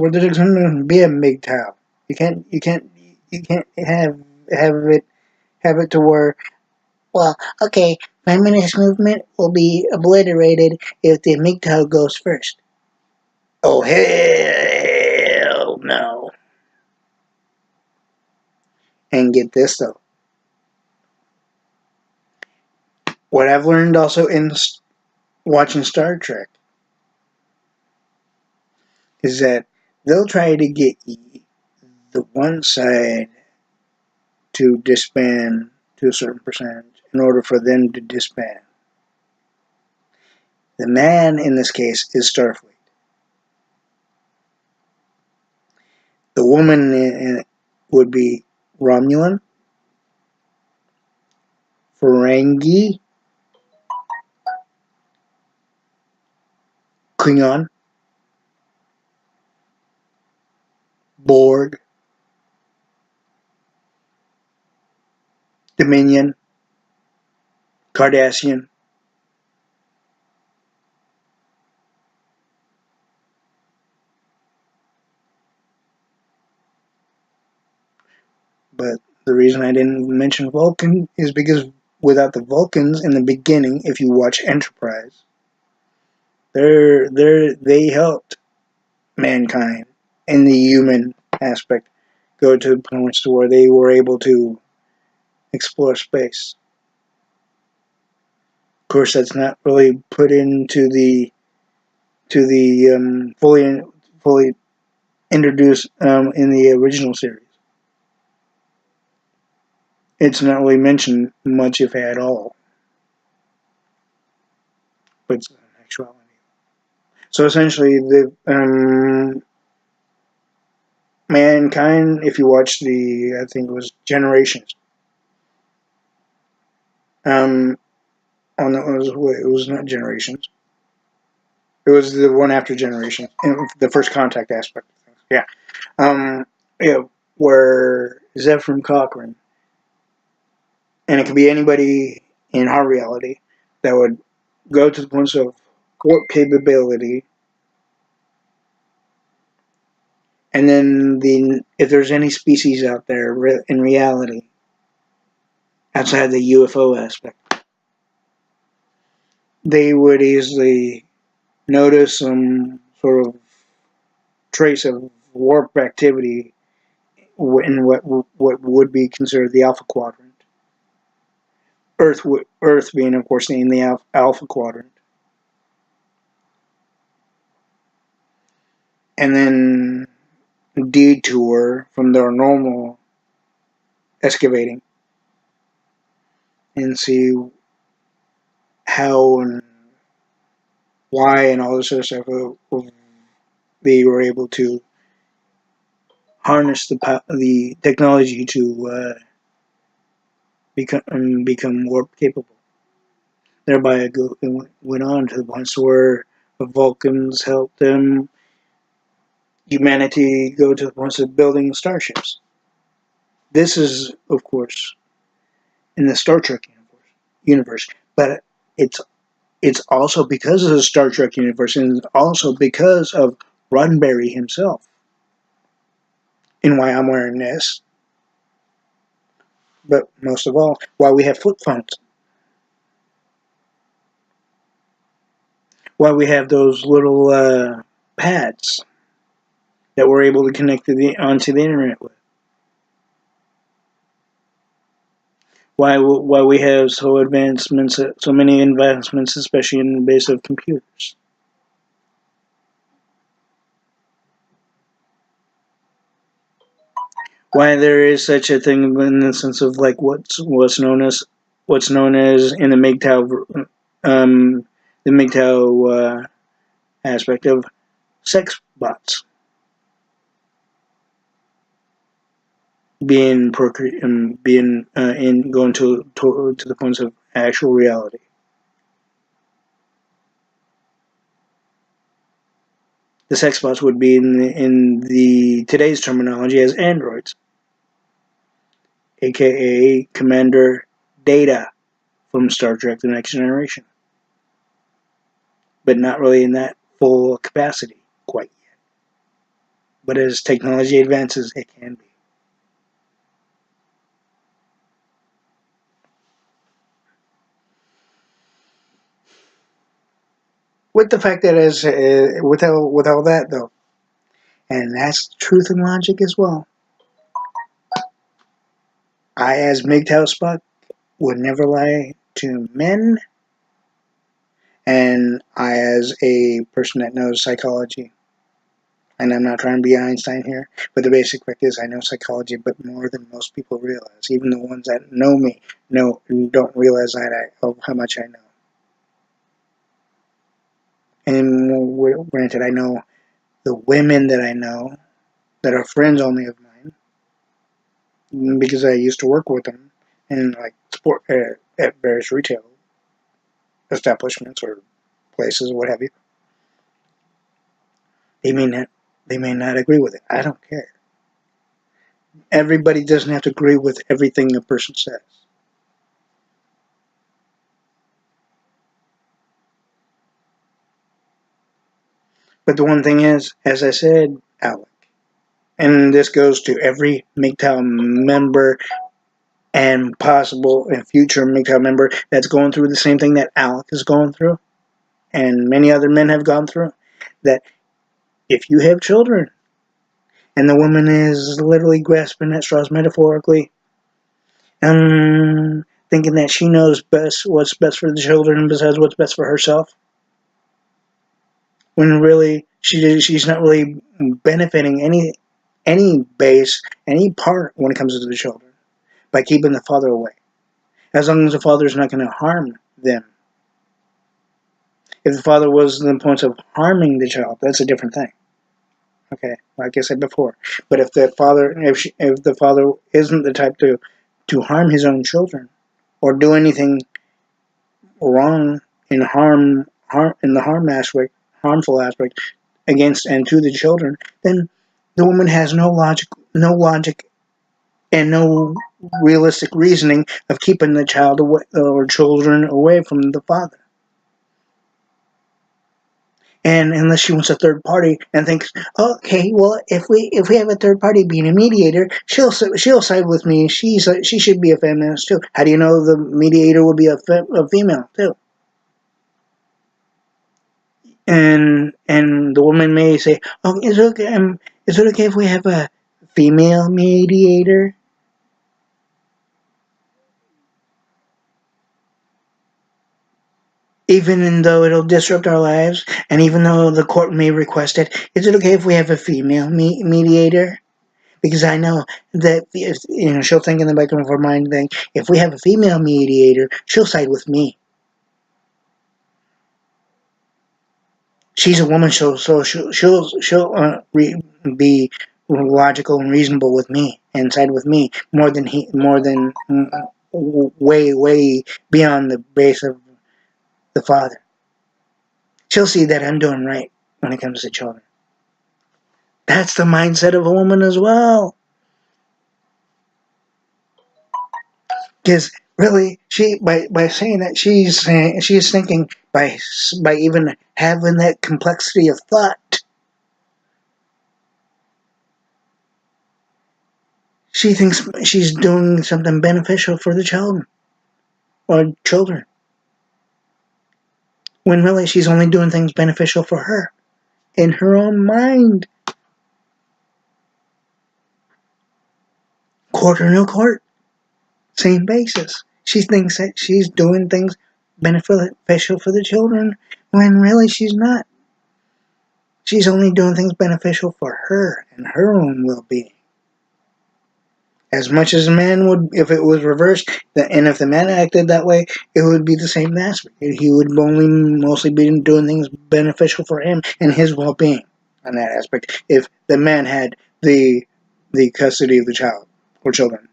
S1: to be a MGTOW. You can't have it to where, well, okay, feminist movement will be obliterated if the MGTOW goes first. Oh, hell no. And get this, though. What I've learned also in watching Star Trek is that they'll try to get the one side to disband to a certain percentage in order for them to disband. The man in this case is Starfleet. The woman in it would be Romulan, Ferengi, Klingon, Borg, Dominion, Cardassian. But the reason I didn't mention Vulcan is because without the Vulcans in the beginning, if you watch Enterprise, they helped mankind in the human aspect go to the points to where they were able to explore space. Of course, that's not really put into the fully introduced in the original series. It's not really mentioned much, if at all. But it's an actuality. So essentially, the mankind, if you watch I think it was Generations, it was not Generations. It was the one after Generations, the First Contact aspect of things. Yeah, where Zephyr Cochrane, and it could be anybody in our reality that would go to the points of warp capability, and then if there's any species out there in reality outside the UFO aspect, they would easily notice some sort of trace of warp activity in what would be considered the Alpha Quadrant. Earth being, of course, in the Alpha Quadrant. And then detour from their normal excavating and see how and why and all this other stuff they were able to harness the technology to become warp capable. Thereby, it went on to the points where the Vulcans helped humanity go to the points of building starships. This is, of course, in the Star Trek universe, but it's also because of the Star Trek universe, and also because of Roddenberry himself. And why I'm wearing this, but most of all, why we have flip phones. Why we have those little pads that we're able to connect onto the internet with. Why we have so many advancements, especially in the base of computers. Why there is such a thing in the sense of like what's known as in the MGTOW aspect of sex bots being going to the points of actual reality. The sex bots would be in the today's terminology as androids, aka Commander Data. from Star Trek The Next Generation. But not really in that full capacity quite yet. But as technology advances, it can be. With the fact that with all that though, and that's truth and logic as well. I, as MGTOW Spock, would never lie to men, and I, as a person that knows psychology, and I'm not trying to be Einstein here, but the basic fact is I know psychology, but more than most people realize. Even the ones that know me don't realize of how much I know. And granted, I know the women that I know that are friends only of mine because I used to work with them in like sport at various retail establishments or places, what have you. They may not agree with it. I don't care. Everybody doesn't have to agree with everything a person says. But the one thing is, as I said, Alec, and this goes to every MGTOW member and possible and future MGTOW member that's going through the same thing that Alec is going through, and many other men have gone through, that if you have children, and the woman is literally grasping at straws metaphorically, thinking that she knows best what's best for the children besides what's best for herself, when really she's not really benefiting any base, any part when it comes to the children by keeping the father away. As long as the father is not going to harm them. If the father was in the point of harming the child, that's a different thing. Okay, like I said before. But if the father isn't the type to harm his own children or do anything wrong in the harmful aspect against and to the children, then the woman has no logic, and no realistic reasoning of keeping the child away, or children away from the father. And unless she wants a third party and thinks, okay, well, if we have a third party being a mediator, she'll side with me. She should be a feminist too. How do you know the mediator will be a female too? And the woman may say, oh, is it okay if we have a female mediator? Even though it'll disrupt our lives, and even though the court may request it, is it okay if we have a female mediator? Because I know that she'll think in the back of her mind, if we have a female mediator, she'll side with me. She's a woman, so she'll be logical and reasonable with me and side with me more than way beyond the base of the father. She'll see that I'm doing right when it comes to children. That's the mindset of a woman as well. Because really, by saying that, she's thinking by even having that complexity of thought, she thinks she's doing something beneficial for the children or children. When really she's only doing things beneficial for her in her own mind. Court or no court, same basis. She thinks that she's doing things beneficial for the children when really she's not. She's only doing things beneficial for her and her own well-being. As much as a man would, if it was reversed, and if the man acted that way, it would be the same aspect. He would only mostly be doing things beneficial for him and his well-being on that aspect. If the man had the custody of the child or children,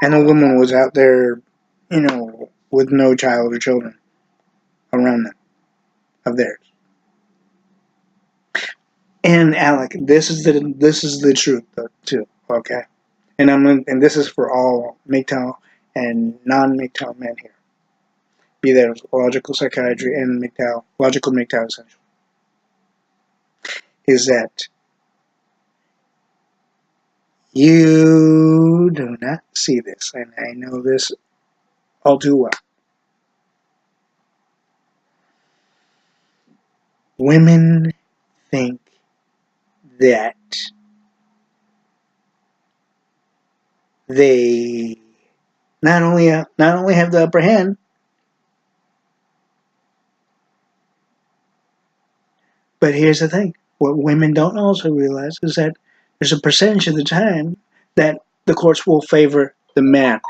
S1: and the woman was out there, with no child or children around them of theirs. And Alec, this is the truth though, too. Okay. And this is for all MGTOW and non-MGTOW men here. be that logical psychiatry and MGTOW, logical MGTOW essential, is that you do not see this, and I know this all too well. Women think that they not only have the upper hand, but here's the thing. What women don't also realize is that there's a percentage of the time that the courts will favor the man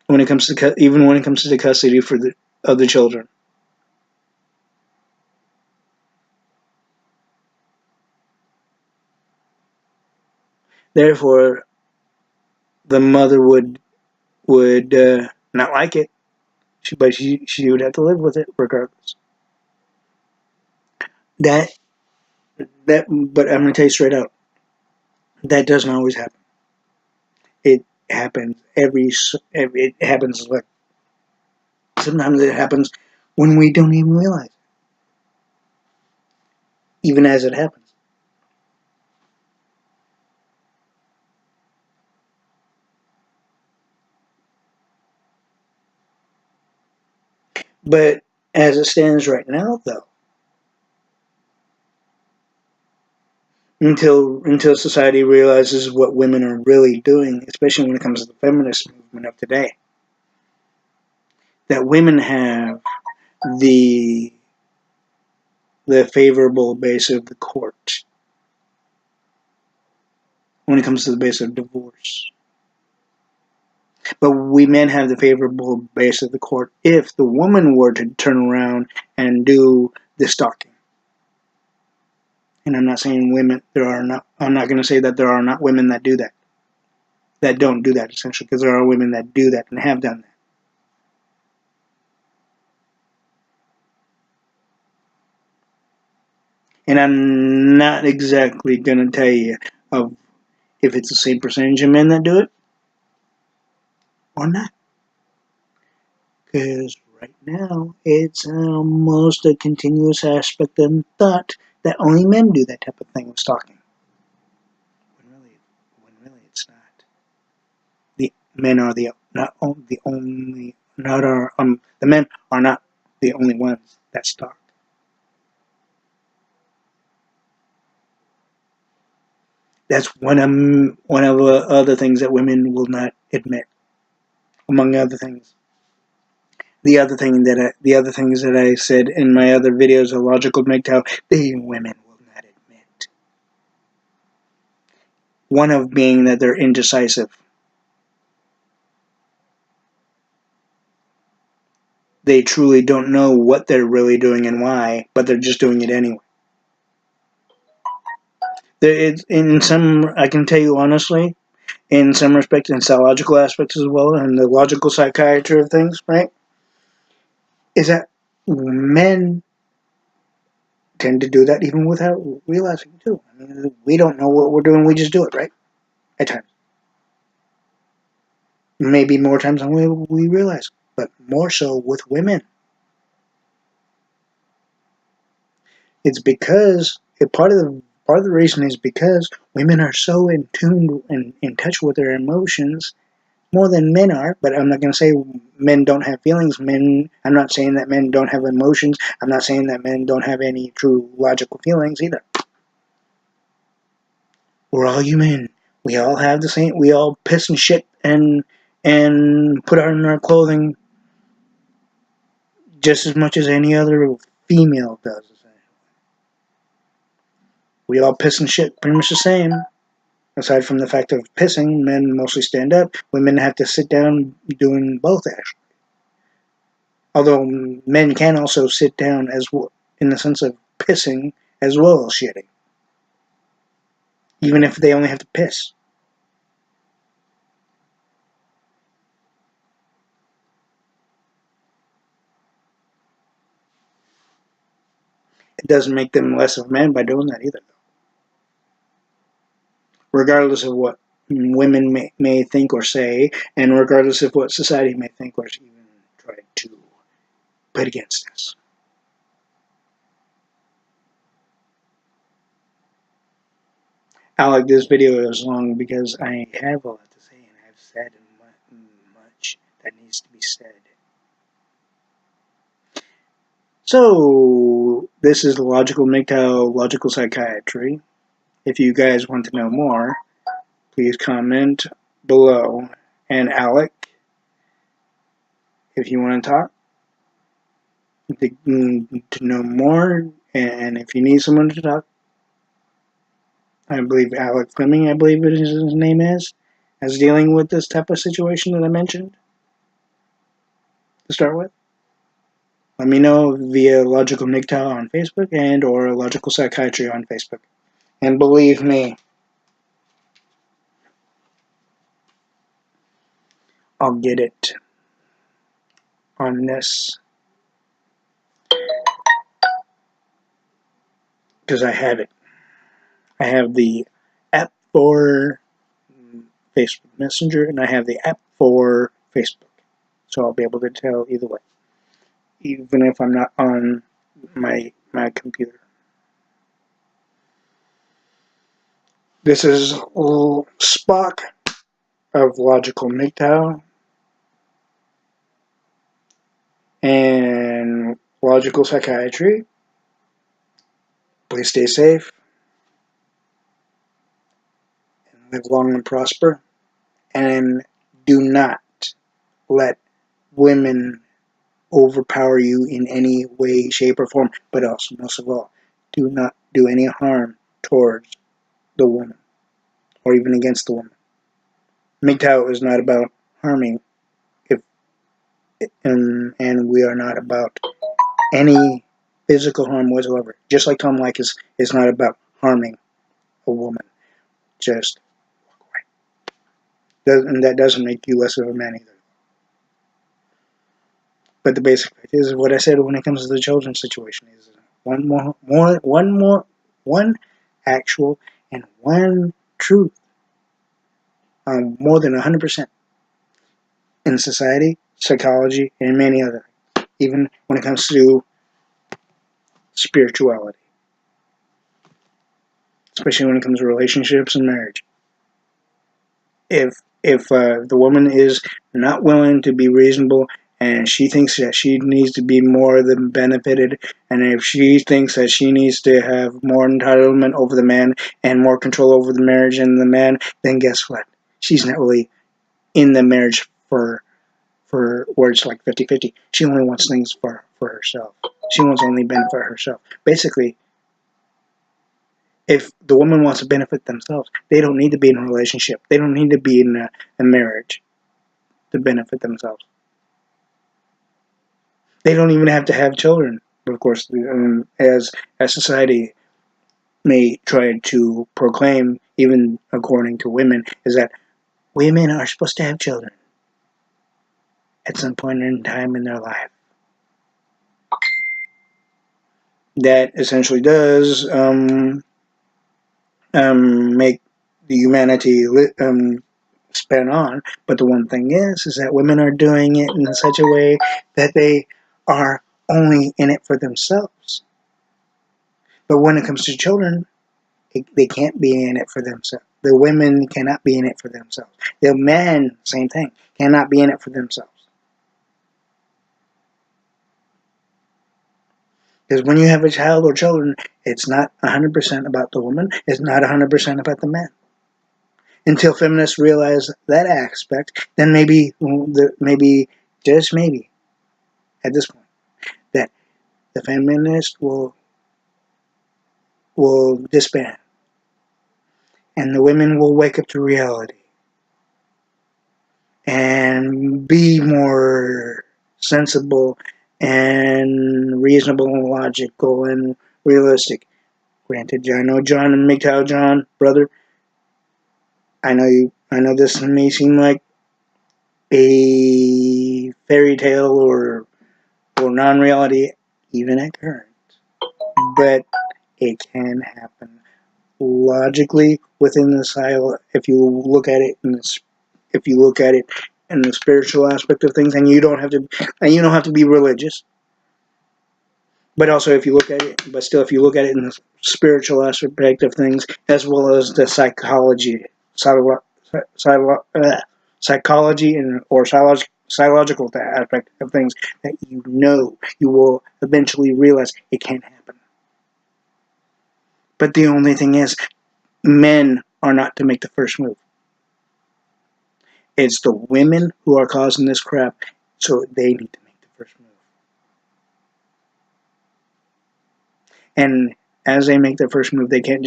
S1: when it comes to even when it comes to the custody of the children. Therefore, the mother would not like it, but she would have to live with it regardless. That but I'm gonna tell you straight out, that doesn't always happen. It happens it happens like sometimes it happens when we don't even realize, even as it happens. But as it stands right now, though, until society realizes what women are really doing, especially when it comes to the feminist movement of today, that women have the favorable base of the court when it comes to the base of divorce. But we men have the favorable base of the court if the woman were to turn around and do the stalking. And I'm not saying women, I'm not going to say that there are not women that do that, that don't do that, essentially, because there are women that do that and have done that. And I'm not exactly going to tell you of if it's the same percentage of men that do it or not. Because right now, it's almost a continuous aspect of thought that only men do that type of thing with stalking. When really it's not. The men are the only not are the men are not the only ones that stalk. That's one of the other things that women will not admit, among other things. The other things that I said in my other videos of logical MGTOW, the women will not admit. One of being that they're indecisive. They truly don't know what they're really doing and why, but they're just doing it anyway. In some, I can tell you honestly, in some respects, in psychological aspects as well, and the logical psychiatry of things, right, is that men tend to do that even without realizing it too. I mean, we don't know what we're doing, we just do it, right? At times. Maybe more times than we realize, but more so with women. It's because part of the reason is because women are so in tune and in touch with their emotions more than men are. But I'm not going to say men don't have feelings. I'm not saying that men don't have emotions. I'm not saying that men don't have any true logical feelings either. We're all human. We all have the same. We all piss and shit and put on our clothing just as much as any other female does. We all piss and shit pretty much the same. Aside from the fact of pissing, men mostly stand up. Women have to sit down doing both, actually. Although men can also sit down as well, in the sense of pissing as well as shitting. Even if they only have to piss. It doesn't make them less of men by doing that either, though. Regardless of what women may think or say, and regardless of what society may think or even try to put against us. Alec, this video is long because I have a lot to say, and I've said much that needs to be said. So, this is the Logical MGTOW Logical Psychiatry. If you guys want to know more, please comment below. And Alec, if you want to talk, to know more, and if you need someone to talk, I believe Alec Fleming, I believe his name is dealing with this type of situation that I mentioned to start with. Let me know via Logical MGTOW on Facebook and or Logical Psychiatry on Facebook. And believe me, I'll get it on this. Because I have it. I have the app for Facebook Messenger, and I have the app for Facebook. So I'll be able to tell either way, even if I'm not on my computer. This is Spock of Logical MGTOW and Logical Psychiatry. Please stay safe and live long and prosper. And do not let women overpower you in any way, shape, or form. But also, most of all, do not do any harm towards the woman or even against the woman. MGTOW is not about harming, and we are not about any physical harm whatsoever. Just like Tom Like is not about harming a woman. Just walk away. And that doesn't make you less of a man either. But the basic fact is what I said when it comes to the children's situation is one actual and one truth, more than 100% in society, psychology, and many other, even when it comes to spirituality, especially when it comes to relationships and marriage. If the woman is not willing to be reasonable and she thinks that she needs to be more than benefited, and if she thinks that she needs to have more entitlement over the man and more control over the marriage and the man, then guess what? She's not really in the marriage for where it's like 50-50. She only wants things for herself. She wants only benefit herself. Basically, if the woman wants to benefit themselves, they don't need to be in a relationship. They don't need to be in a marriage to benefit themselves. They don't even have to have children. But of course, as society may try to proclaim, even according to women, is that women are supposed to have children at some point in time in their life. That essentially does make the humanity span on. But the one thing is that women are doing it in such a way that they are only in it for themselves. But when it comes to children, they can't be in it for themselves. The women cannot be in it for themselves. The men, same thing, cannot be in it for themselves. Because when you have a child or children, it's not 100% about the woman. It's not 100% about the man. Until feminists realize that aspect, then maybe, just maybe, at this point, that the feminists will disband. And the women will wake up to reality. And be more sensible and reasonable and logical and realistic. Granted, I know John and MGTOW John, brother, I know this may seem like a fairy tale or non-reality, even at current, but it can happen logically within the silo. If you look at it in this, if you look at it in the spiritual aspect of things, and you don't have to be religious, but also if you look at it, but still if you look at it in the spiritual aspect of things, as well as the psychology and or psychological aspect of things, that you will eventually realize it can't happen. But the only thing is, men are not to make the first move. It's the women who are causing this crap, so they need to make the first move. And as they make their first move, they can't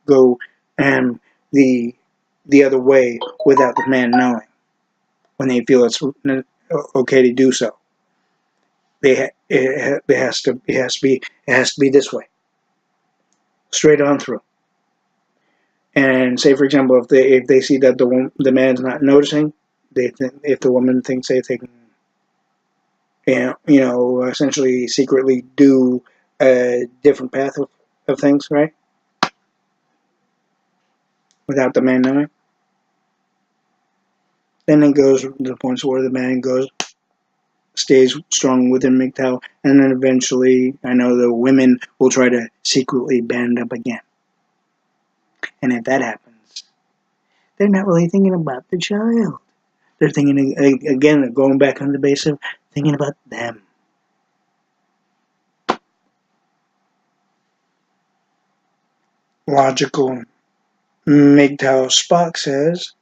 S1: go the other way without the man knowing. When they feel it's okay to do so, it has to be this way, straight on through. And say, for example, if they see that the man's not noticing, if the woman thinks they can, essentially secretly do a different path of things, right? Without the man knowing. Then it goes to the points where the man stays strong within MGTOW, and then eventually, I know the women will try to secretly band up again. And if that happens, they're not really thinking about the child. They're thinking, again, going back on the base of thinking about them. Logical MGTOW Spock says,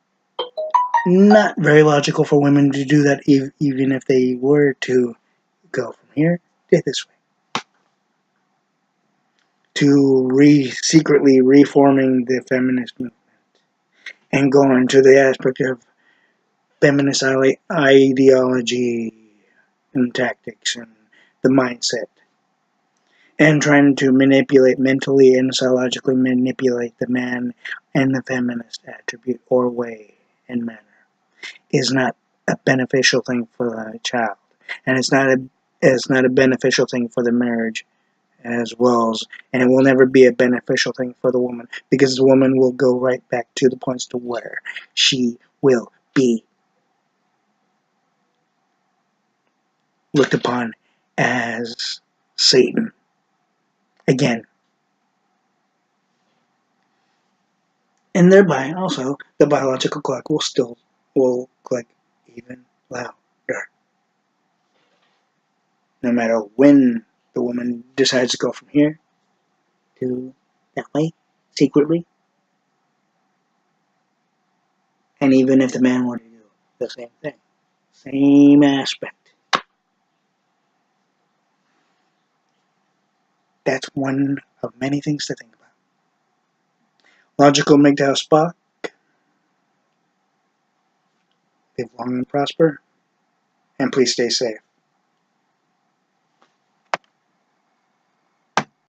S1: not very logical for women to do that, even if they were to go from here to this way. To secretly reforming the feminist movement and going to the aspect of feminist ideology and tactics and the mindset, and trying to mentally and psychologically manipulate the man and the feminist attribute or way and manner is not a beneficial thing for the child, and it's not a beneficial thing for the marriage as well as, and it will never be a beneficial thing for the woman, because the woman will go right back to the points to where she will be looked upon as Satan again, and thereby also the biological clock will click even louder, no matter when the woman decides to go from here to that way secretly, and even if the man were to do the same thing, same aspect. That's one of many things to think about. Logical MGTOW Spock, live long and prosper, and please stay safe.